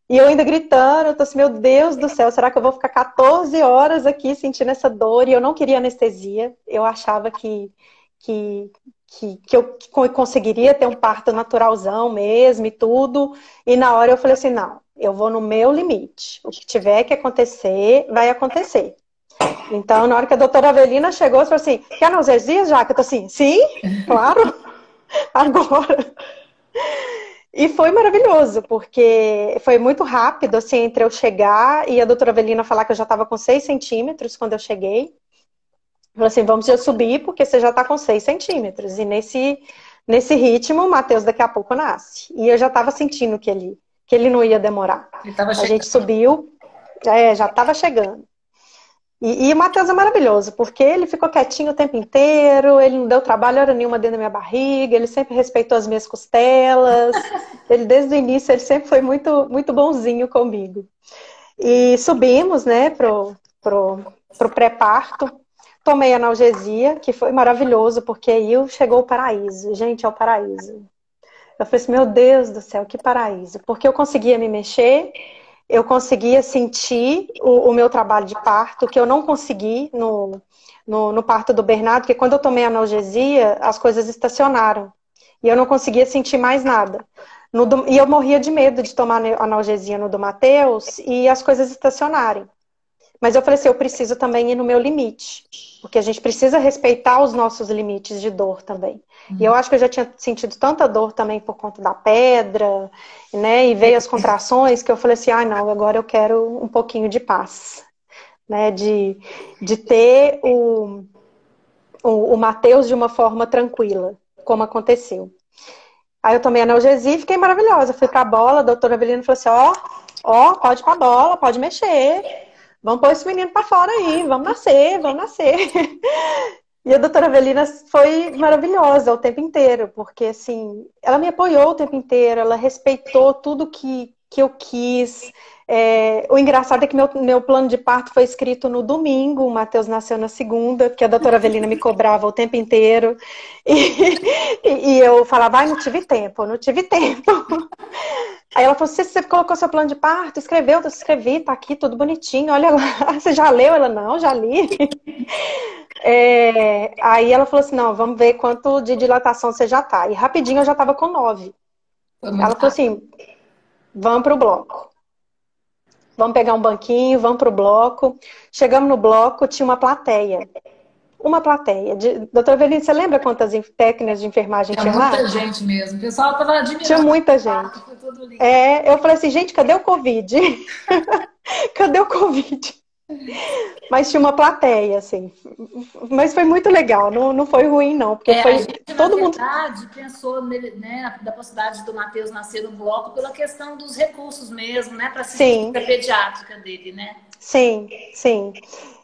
E eu ainda gritando, eu tô assim, meu Deus do céu, será que eu vou ficar 14 horas aqui sentindo essa dor? E eu não queria anestesia, eu achava que eu conseguiria ter um parto naturalzão mesmo e tudo. E na hora eu falei assim, não, eu vou no meu limite. O que tiver que acontecer, vai acontecer. Então, na hora que a doutora Avelina chegou, ela falou assim, quer analgesia, Jaque? Eu tô assim, sim, claro. Agora. E foi maravilhoso, porque foi muito rápido, assim, entre eu chegar e a doutora Avelina falar que eu já estava com 6 centímetros quando eu cheguei. Falou assim, vamos já subir, porque você já está com 6 centímetros. E nesse ritmo, o Matheus daqui a pouco nasce. E eu já estava sentindo que ele não ia demorar. Ele estava A gente chegando. subiu, já estava chegando. E o Matheus é maravilhoso, porque ele ficou quietinho o tempo inteiro, ele não deu trabalho hora nenhuma dentro da minha barriga, ele sempre respeitou as minhas costelas, ele desde o início ele sempre foi muito, muito bonzinho comigo. E subimos, né, pro pré-parto, tomei analgesia, que foi maravilhoso, porque aí chegou o paraíso, gente, é o paraíso. Eu falei assim, meu Deus do céu, que paraíso, porque eu conseguia me mexer, eu conseguia sentir o meu trabalho de parto, que eu não consegui no parto do Bernardo, porque quando eu tomei analgesia, as coisas estacionaram. E eu não conseguia sentir mais nada. E eu morria de medo de tomar analgesia no do Matheus e as coisas estacionarem. Mas eu falei assim, eu preciso também ir no meu limite. Porque a gente precisa respeitar os nossos limites de dor também. E eu acho que eu já tinha sentido tanta dor também por conta da pedra, né? E veio as contrações que eu falei assim, ah, não, agora eu quero um pouquinho de paz. Né? De ter o Matheus de uma forma tranquila, como aconteceu. Aí eu tomei analgesia e fiquei maravilhosa. Fui pra bola, a doutora Avelina falou assim, ó, pode ir pra bola, pode mexer. Vamos pôr esse menino pra fora aí, vamos nascer, vamos nascer. E a doutora Avelina foi maravilhosa o tempo inteiro, porque assim, ela me apoiou o tempo inteiro, ela respeitou tudo que eu quis. O engraçado é que meu plano de parto foi escrito no domingo, o Matheus nasceu na segunda, porque a doutora Avelina me cobrava o tempo inteiro. E eu falava, ai, não tive tempo, não tive tempo. Aí ela falou, você colocou seu plano de parto, escreveu, eu escrevi, tá aqui, tudo bonitinho, olha lá, você já leu? Ela, não, já li. Aí ela falou assim, não, vamos ver quanto de dilatação você já tá. E rapidinho eu já tava com 9. Ela falou assim, vamos pro bloco. Vamos pegar um banquinho, vamos pro bloco. Chegamos no bloco, tinha uma plateia. Uma plateia. Doutora Avelina, você lembra quantas técnicas de enfermagem tinha lá? Muita gente mesmo. O pessoal tava admirando. Tinha muita gente. Eu falei assim, gente, cadê o Covid? Cadê o Covid? Mas tinha uma plateia, assim. Mas foi muito legal, não foi ruim, não. Porque foi a gente, todo na mundo verdade, pensou nele, né, da possibilidade do Matheus nascer no bloco pela questão dos recursos mesmo, né? Para assistência pediátrica dele, né? Sim, sim.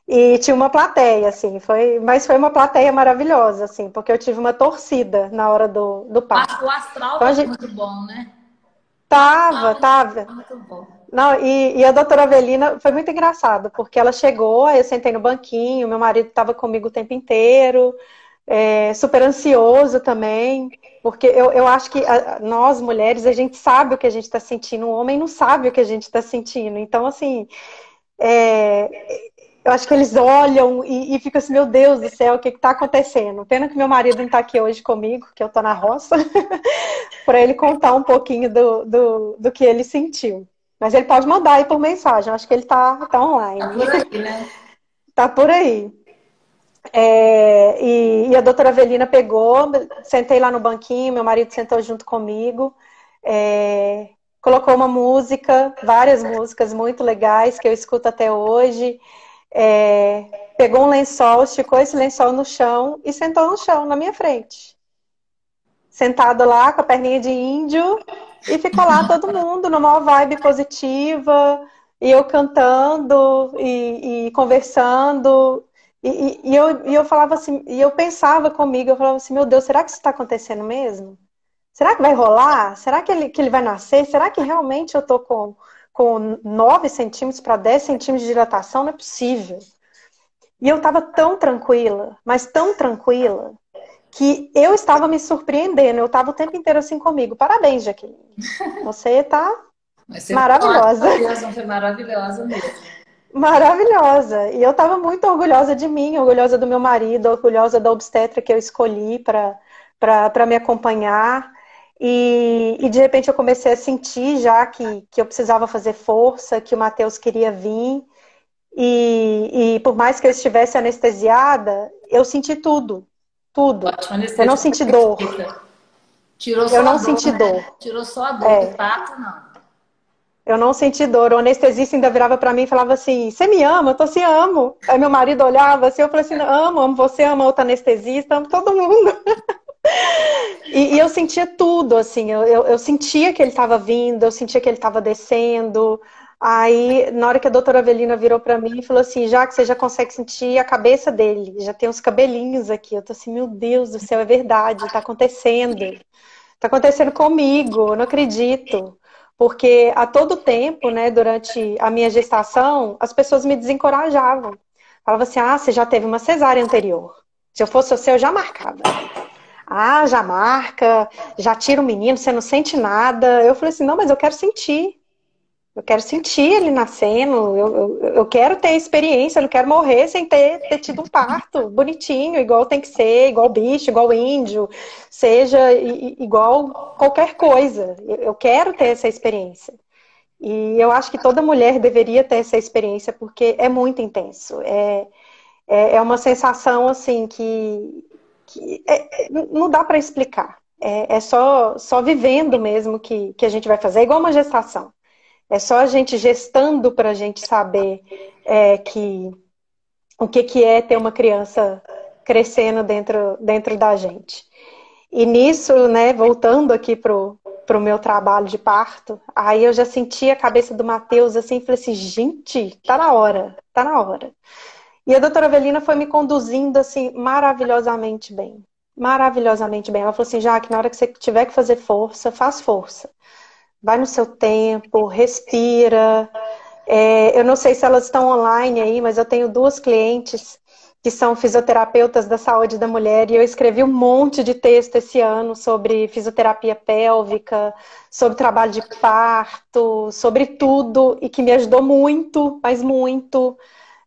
E tinha uma plateia, assim, mas foi uma plateia maravilhosa, assim, porque eu tive uma torcida na hora do parto. O astral então, muito bom, né? Tava. Muito bom. Não, e a doutora Avelina foi muito engraçado, porque ela chegou, aí eu sentei no banquinho, meu marido estava comigo o tempo inteiro, super ansioso também, porque eu acho que nós, mulheres, a gente sabe o que a gente está sentindo, o homem não sabe o que a gente está sentindo. Então, assim, eu acho que eles olham e ficam assim, meu Deus do céu, o que está acontecendo? Pena que meu marido não está aqui hoje comigo, que eu estou na roça, para ele contar um pouquinho do que ele sentiu. Mas ele pode mandar aí por mensagem, eu acho que ele tá online. Tá por aí, né? Tá por aí. E a doutora Avelina pegou, sentei lá no banquinho, meu marido sentou junto comigo, colocou uma música, várias músicas muito legais que eu escuto até hoje. Pegou um lençol, esticou esse lençol no chão e sentou no chão, na minha frente. Sentado lá com a perninha de índio e ficou lá todo mundo numa vibe positiva, e eu cantando e conversando. E eu falava assim, e eu pensava comigo, eu falava assim, meu Deus, será que isso está acontecendo mesmo? Será que vai rolar? Será que ele vai nascer? Será que realmente eu tô com 9 centímetros para 10 centímetros de dilatação? Não é possível. E eu estava tão tranquila, mas tão tranquila, que eu estava me surpreendendo. Eu estava o tempo inteiro assim comigo. Parabéns, Jaqueline. Você tá maravilhosa. Foi maravilhosa mesmo. Maravilhosa. E eu estava muito orgulhosa de mim, orgulhosa do meu marido, orgulhosa da obstetra que eu escolhi para me acompanhar. E de repente eu comecei a sentir já que eu precisava fazer força, que o Matheus queria vir. E por mais que eu estivesse anestesiada, eu senti tudo. Tudo. Eu não senti dor. Tirou só eu não a dor, senti né? dor. Tirou só a dor do parto, não. Eu não senti dor. O anestesista ainda virava pra mim e falava assim, você me ama? Eu tô assim, amo. Aí meu marido olhava assim, eu falei assim, amo você, amo outro anestesista, amo todo mundo. E eu sentia tudo, assim, eu sentia que ele estava vindo, eu sentia que ele estava descendo, Aí, na hora que a doutora Avelina virou pra mim e falou assim, já que você já consegue sentir a cabeça dele, já tem uns cabelinhos aqui. Eu tô assim, meu Deus do céu, é verdade, tá acontecendo. Tá acontecendo comigo, eu não acredito. Porque a todo tempo, né, durante a minha gestação, as pessoas me desencorajavam. Falavam assim, ah, você já teve uma cesárea anterior. Se eu fosse você, eu já marcava. Ah, já marca, já tira o menino, você não sente nada. Eu falei assim, não, mas eu quero sentir. Eu quero sentir ele nascendo, eu quero ter experiência, eu não quero morrer sem ter tido um parto bonitinho, igual tem que ser, igual bicho, igual índio, seja igual qualquer coisa. Eu quero ter essa experiência. E eu acho que toda mulher deveria ter essa experiência, porque é muito intenso. É uma sensação, assim, que não dá para explicar. É só vivendo mesmo que a gente vai fazer. É igual uma gestação. É só a gente gestando para a gente saber o que é ter uma criança crescendo dentro da gente. E nisso, né, voltando aqui pro meu trabalho de parto, aí eu já senti a cabeça do Matheus assim, e falei assim, gente, tá na hora, tá na hora. E a doutora Avelina foi me conduzindo assim maravilhosamente bem. Maravilhosamente bem. Ela falou assim, Jaque, na hora que você tiver que fazer força, faz força. Vai no seu tempo, respira. Eu não sei se elas estão online aí, mas eu tenho duas clientes que são fisioterapeutas da saúde da mulher e eu escrevi um monte de texto esse ano sobre fisioterapia pélvica, sobre trabalho de parto, sobre tudo e que me ajudou muito, mas muito.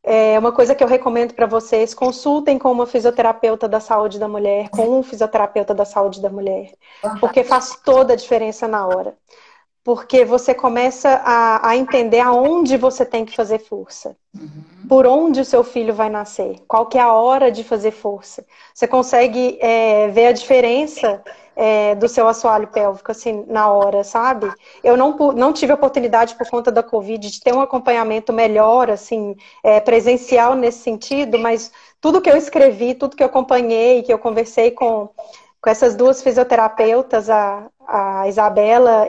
É uma coisa que eu recomendo para vocês, consultem com uma fisioterapeuta da saúde da mulher, com um fisioterapeuta da saúde da mulher, porque faz toda a diferença na hora. Porque você começa a entender aonde você tem que fazer força. Por onde o seu filho vai nascer. Qual que é a hora de fazer força. Você consegue ver a diferença do seu assoalho pélvico, assim, na hora, sabe? Eu não tive a oportunidade, por conta da Covid, de ter um acompanhamento melhor, assim, presencial nesse sentido, mas tudo que eu escrevi, tudo que eu acompanhei, que eu conversei com essas duas fisioterapeutas, a Isabela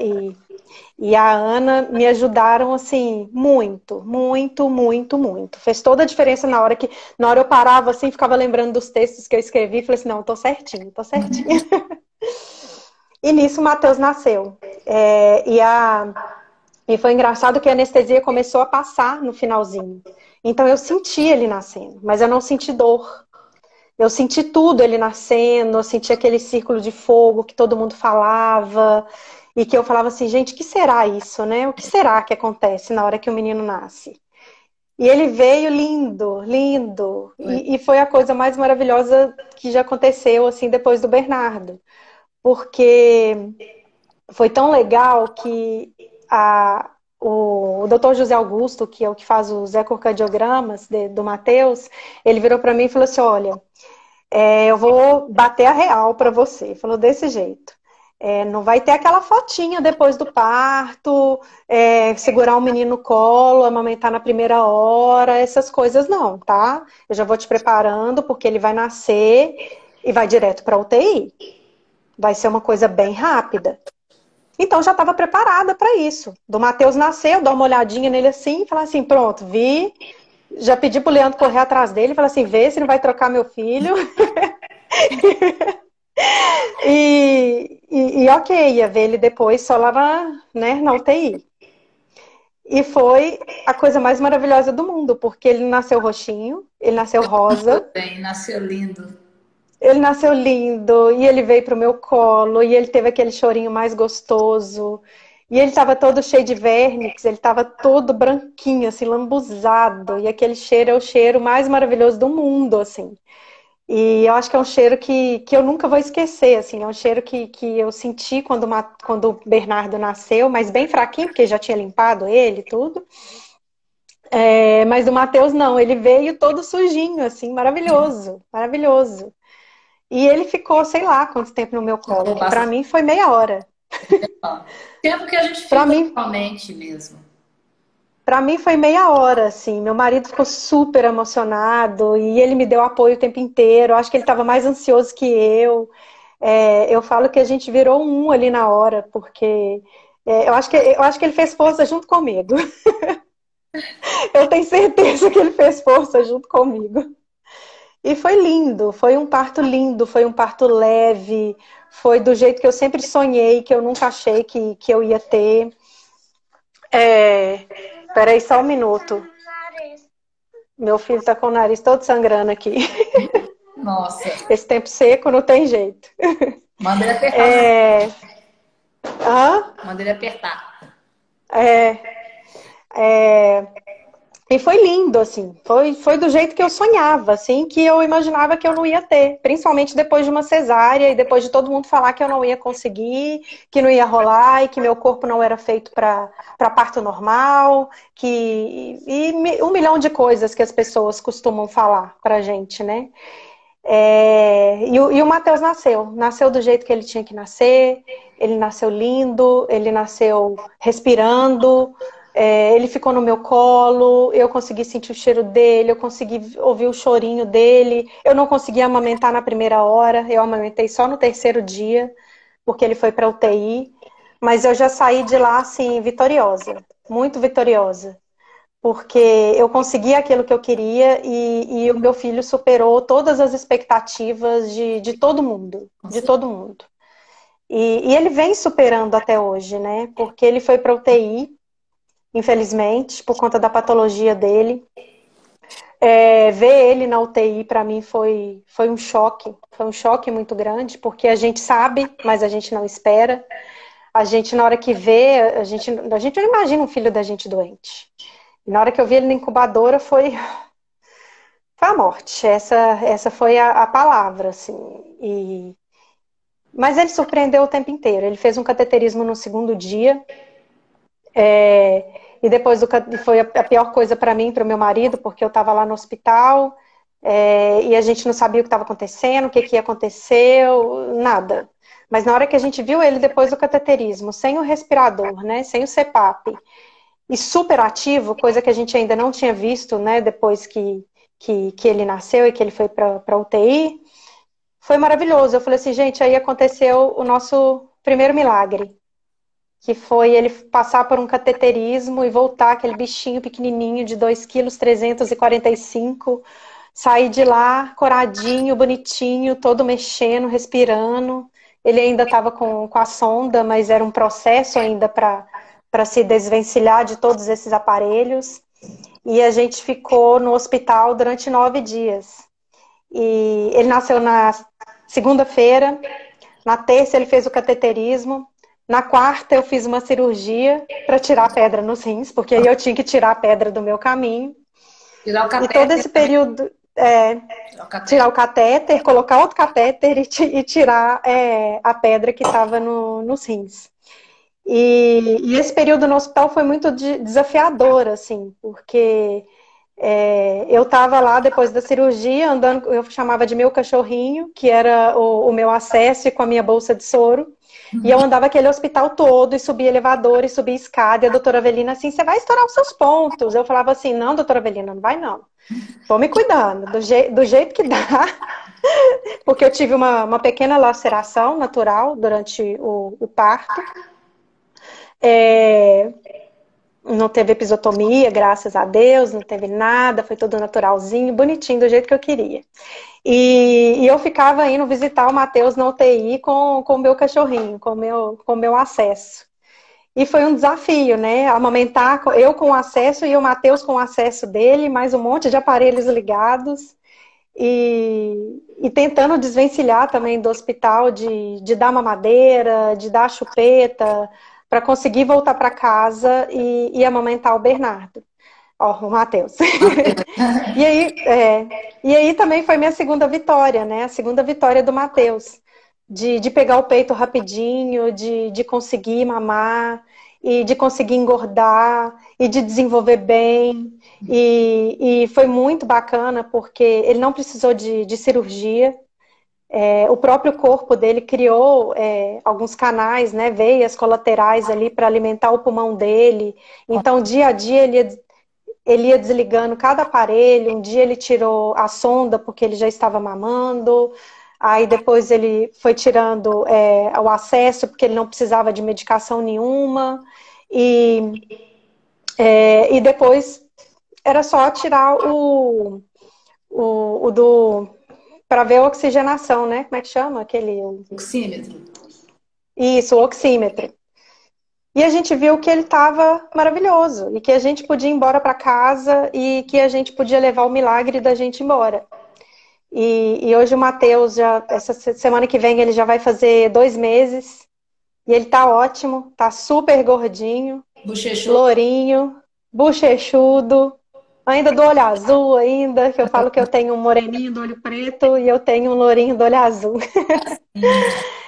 e a Ana me ajudaram, assim, muito, muito, muito, muito. Fez toda a diferença na hora eu parava, assim, ficava lembrando dos textos que eu escrevi e falei assim, não, tô certinho, tô certinho. E nisso o Matheus nasceu. E foi engraçado que a anestesia começou a passar no finalzinho. Então eu senti ele nascendo, mas eu não senti dor. Eu senti tudo ele nascendo, eu senti aquele círculo de fogo que todo mundo falava, e que eu falava assim, gente, o que será isso, né? O que será que acontece na hora que o menino nasce? E ele veio lindo, lindo, e foi a coisa mais maravilhosa que já aconteceu, assim, depois do Bernardo. Porque foi tão legal que o Dr. José Augusto, que é o que faz os ecocardiogramas do Matheus, ele virou para mim e falou assim, olha, eu vou bater a real para você. Falou desse jeito. Não vai ter aquela fotinha depois do parto, segurar o menino no colo, amamentar na primeira hora, essas coisas não, tá? Eu já vou te preparando porque ele vai nascer e vai direto para UTI. Vai ser uma coisa bem rápida. Então já estava preparada para isso. Do Matheus nascer, eu dou uma olhadinha nele assim e falar assim, pronto, vi. Já pedi pro Leandro correr atrás dele e falar assim, vê se não vai trocar meu filho. Ok, ia ver ele depois só lá na UTI. E foi a coisa mais maravilhosa do mundo, porque ele nasceu roxinho, ele nasceu rosa. Bem, nasceu lindo. Ele nasceu lindo, e ele veio pro meu colo, e ele teve aquele chorinho mais gostoso. E ele estava todo cheio de vernix, ele estava todo branquinho, assim, lambuzado. E aquele cheiro é o cheiro mais maravilhoso do mundo, assim. E eu acho que é um cheiro que eu nunca vou esquecer, assim. É um cheiro que eu senti quando o Bernardo nasceu, mas bem fraquinho, porque já tinha limpado ele e tudo. Mas o Matheus não, ele veio todo sujinho, assim, maravilhoso, maravilhoso. E ele ficou, sei lá, quanto tempo no meu colo. Pra mim foi meia hora. Tempo que a gente fica normalmente mesmo. Pra mim foi meia hora, assim. Meu marido ficou super emocionado e ele me deu apoio o tempo inteiro. Eu acho que ele estava mais ansioso que eu. Eu falo que a gente virou um ali na hora, porque Eu acho que ele fez força junto comigo. Eu tenho certeza que ele fez força junto comigo. E foi lindo, foi um parto lindo, foi um parto leve, foi do jeito que eu sempre sonhei, que eu nunca achei que eu ia ter. Peraí só um minuto. Meu filho tá com o nariz todo sangrando aqui. Nossa, Esse tempo seco não tem jeito. manda ele apertar. É... Hã? Manda ele apertar. É... É... E foi lindo, assim. Foi do jeito que eu sonhava, assim, que eu imaginava que eu não ia ter. Principalmente depois de uma cesárea e depois de todo mundo falar que eu não ia conseguir, que não ia rolar e que meu corpo não era feito para parto normal, um milhão de coisas que as pessoas costumam falar pra gente, né? E o Matheus nasceu do jeito que ele tinha que nascer, ele nasceu lindo, ele nasceu respirando, ele ficou no meu colo, eu consegui sentir o cheiro dele, eu consegui ouvir o chorinho dele, eu não consegui amamentar na primeira hora, eu amamentei só no terceiro dia, porque ele foi para UTI, mas eu já saí de lá assim, vitoriosa, muito vitoriosa. Porque eu consegui aquilo que eu queria e o meu filho superou todas as expectativas de todo mundo, de todo mundo. E ele vem superando até hoje, né? Porque ele foi para UTI, infelizmente, por conta da patologia dele. Ver ele na UTI para mim foi um choque muito grande, porque a gente sabe, mas a gente não espera. A gente, na hora que vê, a gente não imagina um filho da gente doente. E na hora que eu vi ele na incubadora foi a morte. Essa foi a palavra, assim. Mas ele surpreendeu o tempo inteiro. Ele fez um cateterismo no segundo dia. E depois foi a pior coisa para mim, para o meu marido, porque eu estava lá no hospital e a gente não sabia o que estava acontecendo, o que ia acontecer, nada. Mas na hora que a gente viu ele depois do cateterismo, sem o respirador, né, sem o CPAP, e super ativo, coisa que a gente ainda não tinha visto, né, depois que ele nasceu e que ele foi para UTI, foi maravilhoso. Eu falei assim, gente, aí aconteceu o nosso primeiro milagre, que foi ele passar por um cateterismo e voltar aquele bichinho pequenininho de 2,345 kg, sair de lá coradinho, bonitinho, todo mexendo, respirando. Ele ainda estava com a sonda, mas era um processo ainda para se desvencilhar de todos esses aparelhos. E a gente ficou no hospital durante 9 dias. E ele nasceu na segunda-feira, na terça ele fez o cateterismo, na quarta eu fiz uma cirurgia para tirar a pedra nos rins, porque aí eu tinha que tirar a pedra do meu caminho. Tirar o catéter. E todo esse período, tirar o catéter, colocar outro catéter e tirar a pedra que estava nos rins. E esse período no hospital foi muito desafiador, assim, porque eu estava lá depois da cirurgia, andando, eu chamava de meu cachorrinho, que era o meu acesso com a minha bolsa de soro. E eu andava aquele hospital todo, e subia elevador, e subia escada, e a doutora Avelina assim, você vai estourar os seus pontos. Eu falava assim, não, doutora Avelina, não vai não. Vou me cuidando, do jeito que dá. Porque eu tive uma pequena laceração natural durante o parto. Não teve episiotomia, graças a Deus, não teve nada, foi tudo naturalzinho, bonitinho, do jeito que eu queria. E eu ficava indo visitar o Matheus na UTI com o meu cachorrinho, com o meu acesso. E foi um desafio, né? Amamentar, eu com acesso e o Matheus com acesso dele, mais um monte de aparelhos ligados. E tentando desvencilhar também do hospital de dar mamadeira, de dar chupeta, para conseguir voltar para casa e amamentar o Bernardo. Ó, o Matheus. E aí também foi minha segunda vitória, né? A segunda vitória do Matheus. De pegar o peito rapidinho, de conseguir mamar, e de conseguir engordar, e de desenvolver bem. E foi muito bacana, porque ele não precisou de cirurgia. O próprio corpo dele criou alguns canais, né, veias colaterais ali para alimentar o pulmão dele. Então, dia a dia, ele ia desligando cada aparelho. Um dia ele tirou a sonda porque ele já estava mamando. Aí depois ele foi tirando o acesso, porque ele não precisava de medicação nenhuma. E depois era só tirar o do... para ver a oxigenação, né? Como é que chama? Oxímetro. Isso, o oxímetro. E a gente viu que ele estava maravilhoso e que a gente podia ir embora para casa e que a gente podia levar o milagre da gente embora. E hoje o Matheus, essa semana que vem, ele já vai fazer 2 meses e ele tá ótimo, tá super gordinho, Bochechudo. lourinho, bochechudo, ainda do olho azul ainda, que eu falo que eu tenho um moreninho do olho preto e eu tenho um lourinho do olho azul.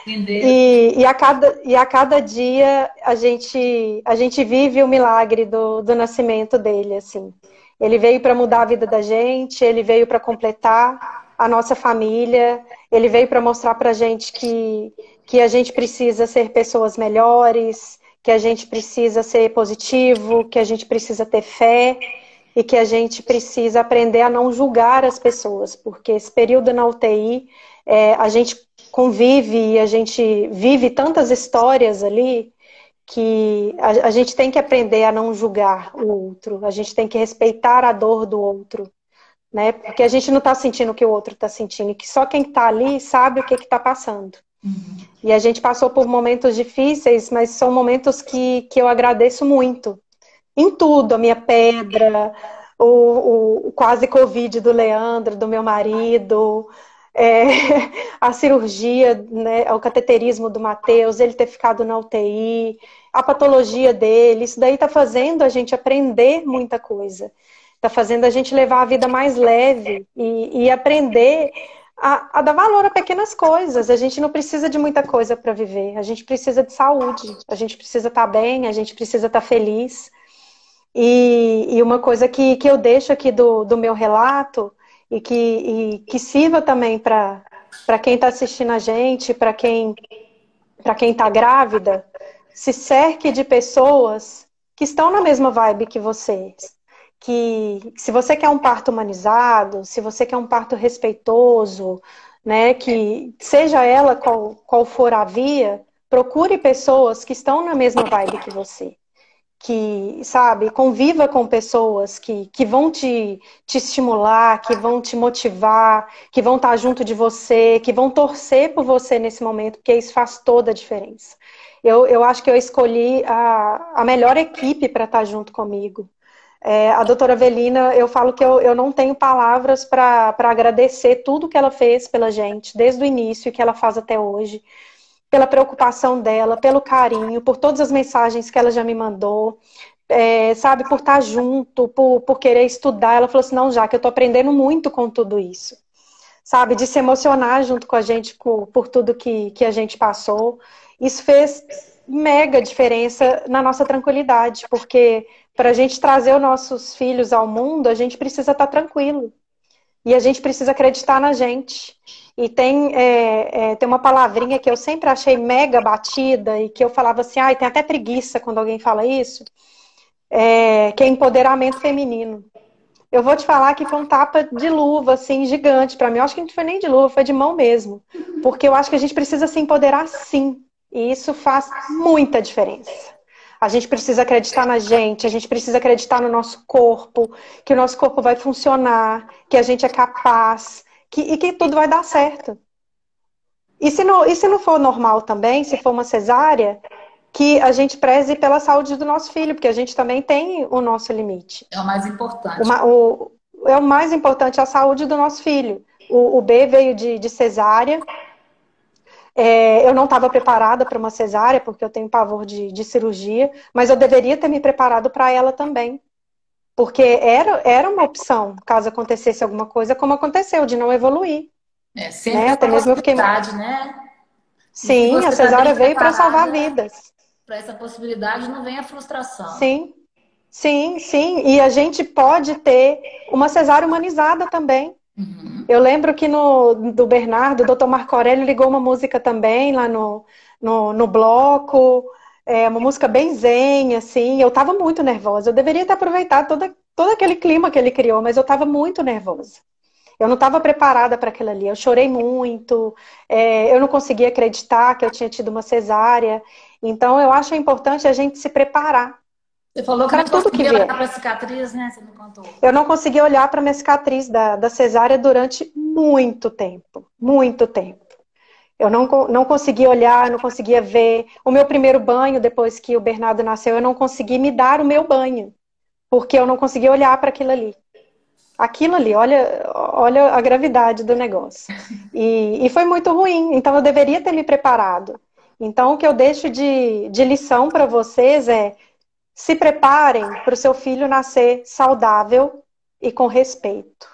E a cada dia a gente vive o milagre do nascimento dele, assim. Ele veio para mudar a vida da gente, ele veio para completar a nossa família, ele veio para mostrar para a gente que a gente precisa ser pessoas melhores, que a gente precisa ser positivo, que a gente precisa ter fé e que a gente precisa aprender a não julgar as pessoas, porque esse período na UTI, a gente convive e a gente vive tantas histórias ali que a gente tem que aprender a não julgar o outro, a gente tem que respeitar a dor do outro, né? Porque a gente não está sentindo o que o outro está sentindo, e que só quem está ali sabe o que está passando. E a gente passou por momentos difíceis, mas são momentos que eu agradeço muito. Em tudo, a minha pedra, o quase Covid do Leandro, do meu marido, a cirurgia, né, o cateterismo do Matheus, ele ter ficado na UTI, a patologia dele, isso daí está fazendo a gente aprender muita coisa. Está fazendo a gente levar a vida mais leve e aprender a dar valor a pequenas coisas. A gente não precisa de muita coisa para viver, a gente precisa de saúde, a gente precisa estar bem, a gente precisa estar feliz. E uma coisa que eu deixo aqui do meu relato e que sirva também para quem está assistindo a gente, para quem está grávida, se cerque de pessoas que estão na mesma vibe que você. Que se você quer um parto humanizado, se você quer um parto respeitoso, né, que seja ela qual for a via, procure pessoas que estão na mesma vibe que você. Que, sabe, conviva com pessoas que vão te estimular, que vão te motivar, que vão estar junto de você, que vão torcer por você nesse momento, porque isso faz toda a diferença. Eu acho que eu escolhi a melhor equipe para estar junto comigo. A doutora Avelina, eu falo que eu não tenho palavras para agradecer tudo que ela fez pela gente, desde o início e que ela faz até hoje. Pela preocupação dela, pelo carinho, por todas as mensagens que ela já me mandou, sabe, por estar junto, por querer estudar. Ela falou assim, não, já que eu tô aprendendo muito com tudo isso, sabe, de se emocionar junto com a gente por tudo que a gente passou. Isso fez mega diferença na nossa tranquilidade, porque para a gente trazer os nossos filhos ao mundo, a gente precisa estar tranquilo. E a gente precisa acreditar na gente. E tem uma palavrinha que eu sempre achei mega batida e que eu falava assim, ai, tem até preguiça quando alguém fala isso, que é empoderamento feminino. Eu vou te falar que foi um tapa de luva, assim, gigante para mim. Eu acho que não foi nem de luva, foi de mão mesmo. Porque eu acho que a gente precisa se empoderar sim. E isso faz muita diferença. A gente precisa acreditar na gente, a gente precisa acreditar no nosso corpo, que o nosso corpo vai funcionar, que a gente é capaz, e que tudo vai dar certo. E se não for normal também, se for uma cesárea, que a gente preze pela saúde do nosso filho, porque a gente também tem o nosso limite. É o mais importante. É o mais importante, a saúde do nosso filho. O B veio de cesárea. Eu não estava preparada para uma cesárea, porque eu tenho pavor de cirurgia, mas eu deveria ter me preparado para ela também. Porque era uma opção, caso acontecesse alguma coisa, como aconteceu, de não evoluir. Sempre né? Até mesmo eu fiquei... né? Sim, a cesárea veio para salvar vidas. Para essa possibilidade não vem a frustração. Sim, sim, sim. E a gente pode ter uma cesárea humanizada também. Uhum. Eu lembro que do Bernardo, o doutor Marco Aurélio ligou uma música também lá no bloco, uma música bem zen, assim. Eu estava muito nervosa. Eu deveria ter aproveitado todo aquele clima que ele criou, mas eu estava muito nervosa. Eu não estava preparada para aquilo ali. Eu chorei muito, eu não conseguia acreditar que eu tinha tido uma cesárea. Então, eu acho importante a gente se preparar Você falou que para não tudo que conseguia olhar vier. para a cicatriz, né? Você me contou. Eu não conseguia olhar para minha cicatriz da cesárea durante muito tempo. Muito tempo. Eu não conseguia olhar, não conseguia ver. O meu primeiro banho, depois que o Bernardo nasceu, eu não consegui me dar o meu banho, porque eu não conseguia olhar para aquilo ali. Aquilo ali, olha a gravidade do negócio. E foi muito ruim, então eu deveria ter me preparado. Então, o que eu deixo de lição para vocês é: se preparem para o seu filho nascer saudável e com respeito.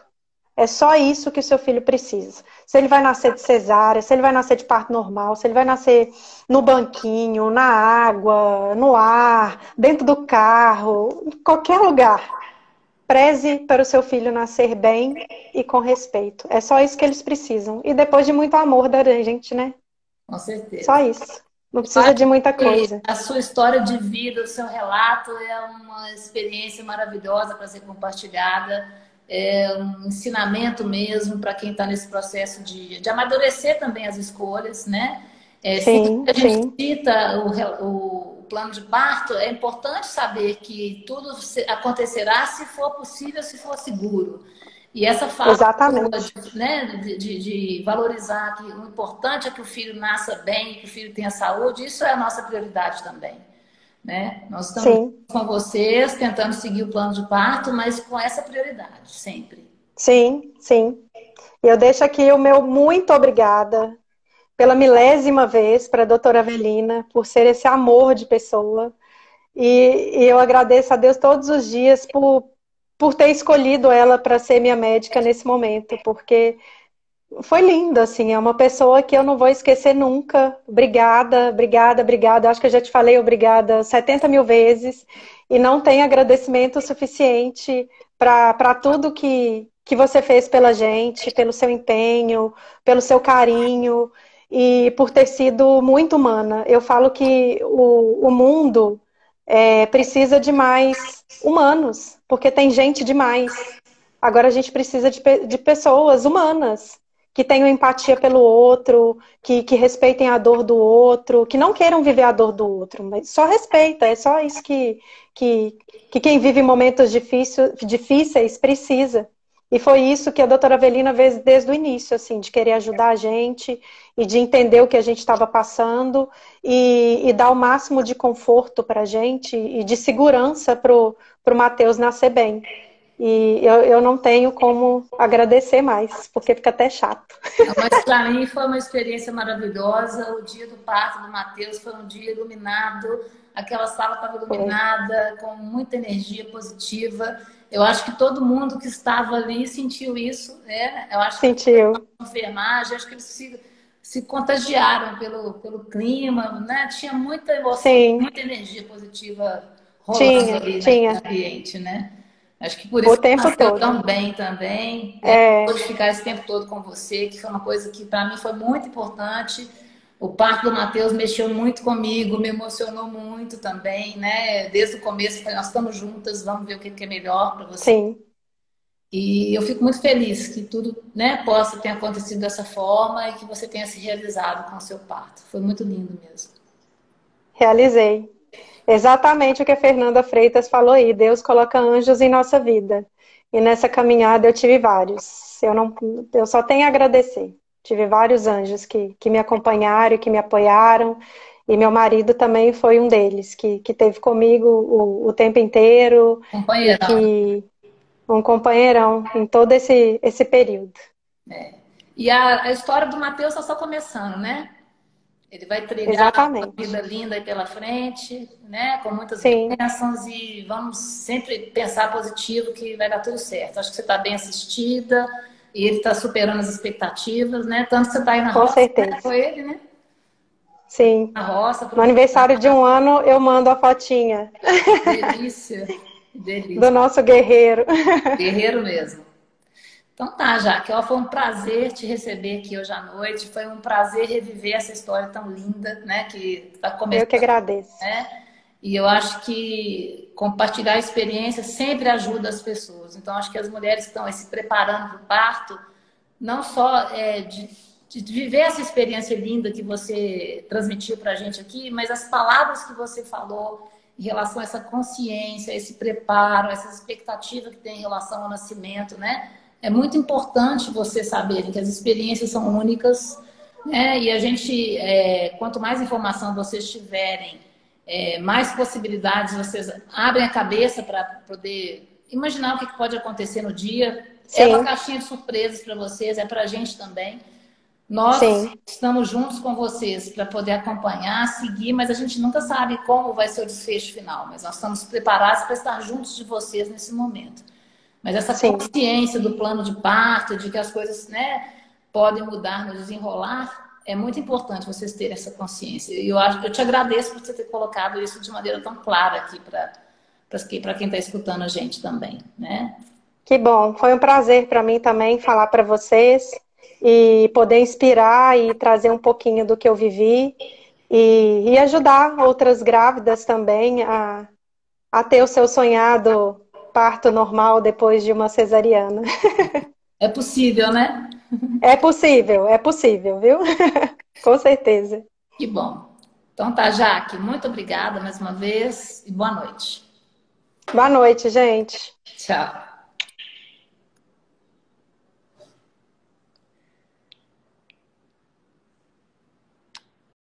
É só isso que o seu filho precisa. Se ele vai nascer de cesárea, se ele vai nascer de parto normal, se ele vai nascer no banquinho, na água, no ar, dentro do carro, em qualquer lugar. Preze para o seu filho nascer bem e com respeito. É só isso que eles precisam. E depois de muito amor da gente, né? Com Só certeza. isso. Não Eu precisa acho de muita que coisa. a sua história de vida, o seu relato é uma experiência maravilhosa para ser compartilhada, é um ensinamento mesmo para quem está nesse processo de amadurecer também as escolhas, né? Sempre Sim, que a gente sim. cita o plano de parto, é importante saber que tudo acontecerá se for possível, se for seguro. E essa fala sua, Exatamente. né, de valorizar que o importante é que o filho nasça bem, que o filho tenha saúde, isso é a nossa prioridade também. Né? Nós estamos Sim, com vocês, tentando seguir o plano de parto, mas com essa prioridade, sempre. sim, sim. E eu deixo aqui o meu muito obrigada pela milésima vez para a doutora Avelina, por ser esse amor de pessoa. E eu agradeço a Deus todos os dias por ter escolhido ela para ser minha médica nesse momento, porque foi lindo, assim, é uma pessoa que eu não vou esquecer nunca. Obrigada, obrigada, obrigada. Acho que eu já te falei obrigada 70 mil vezes e não tem agradecimento suficiente para tudo que você fez pela gente, pelo seu empenho, pelo seu carinho e por ter sido muito humana. Eu falo que o mundo precisa de mais humanos, porque tem gente demais. Agora a gente precisa de pessoas humanas que tenham empatia pelo outro, que respeitem a dor do outro, que não queiram viver a dor do outro, mas só respeita. É só isso que, que quem vive momentos difíceis precisa. E foi isso que a doutora Avelina fez desde o início, assim, de querer ajudar a gente e de entender o que a gente estava passando e dar o máximo de conforto para a gente e de segurança para o Matheus nascer bem. E eu não tenho como agradecer mais, porque fica até chato. Mas para mim foi uma experiência maravilhosa. O dia do parto do Matheus foi um dia iluminado. Aquela sala estava Foi. iluminada, com muita energia positiva. Eu acho que todo mundo que estava ali sentiu isso, né? Eu acho que Sentiu. a enfermagem, acho que eles se contagiaram pelo clima, né? Tinha muita emoção, Sim, muita energia positiva rolando tinha, ali naquele tinha. ambiente, né? Acho que por O isso que tempo nasceu todo. tão bem também, né? É, Pude ficar esse tempo todo com você, que foi uma coisa que para mim foi muito importante. O parto do Matheus mexeu muito comigo, me emocionou muito também, né? Desde o começo, eu falei, nós estamos juntas, vamos ver o que é melhor para você. sim, E eu fico muito feliz que tudo, né, possa ter acontecido dessa forma e que você tenha se realizado com o seu parto. Foi muito lindo mesmo. realizei. Exatamente o que a Fernanda Freitas falou aí. Deus coloca anjos em nossa vida. E nessa caminhada eu tive vários. Eu só tenho a agradecer. Tive vários anjos que me acompanharam, que me apoiaram. E meu marido também foi um deles, que teve comigo o tempo inteiro e Companheirão. que um companheirão em todo esse período. E a história do Matheus está só começando, né? Ele vai trilhar uma vida Exatamente. linda aí pela frente, né? Com muitas Sim, bênçãos e vamos sempre pensar positivo que vai dar tudo certo. Acho que você está bem assistida e ele está superando as expectativas, né? Tanto que você está aí na com roça, né? certeza. Com ele, né? Sim. Na roça, No aproveitando. aniversário de um ano, eu mando a fotinha Delícia, do delícia. nosso guerreiro. Guerreiro mesmo. Então tá, Jaque, ó, foi um prazer te receber aqui hoje à noite. Foi um prazer reviver essa história tão linda, né? Que está Eu que começando, agradeço. né? E eu acho que compartilhar a experiência sempre ajuda as pessoas. Então, acho que as mulheres que estão aí se preparando para o parto, não só de viver essa experiência linda que você transmitiu para a gente aqui, mas as palavras que você falou em relação a essa consciência, esse preparo, essa expectativa que tem em relação ao nascimento, né? É muito importante vocês saberem que as experiências são únicas, né? E a gente, quanto mais informação vocês tiverem, mais possibilidades vocês abrem a cabeça para poder imaginar o que pode acontecer no dia. É uma Sim, caixinha de surpresas para vocês, é para a gente também. Nós sim, estamos juntos com vocês para poder acompanhar, seguir, mas a gente nunca sabe como vai ser o desfecho final. Mas nós estamos preparados para estar juntos de vocês nesse momento. Mas essa sim. consciência do plano de parto, de que as coisas, né, podem mudar no desenrolar, é muito importante vocês terem essa consciência. E eu te agradeço por você ter colocado isso de maneira tão clara aqui para quem está escutando a gente também, né? Que bom. Foi um prazer para mim também falar para vocês e poder inspirar e trazer um pouquinho do que eu vivi e ajudar outras grávidas também a ter o seu sonhado parto normal depois de uma cesariana. É possível, né? É possível, viu? Com certeza. Que bom. Então tá, Jaque, muito obrigada mais uma vez e boa noite. Boa noite, gente. Tchau.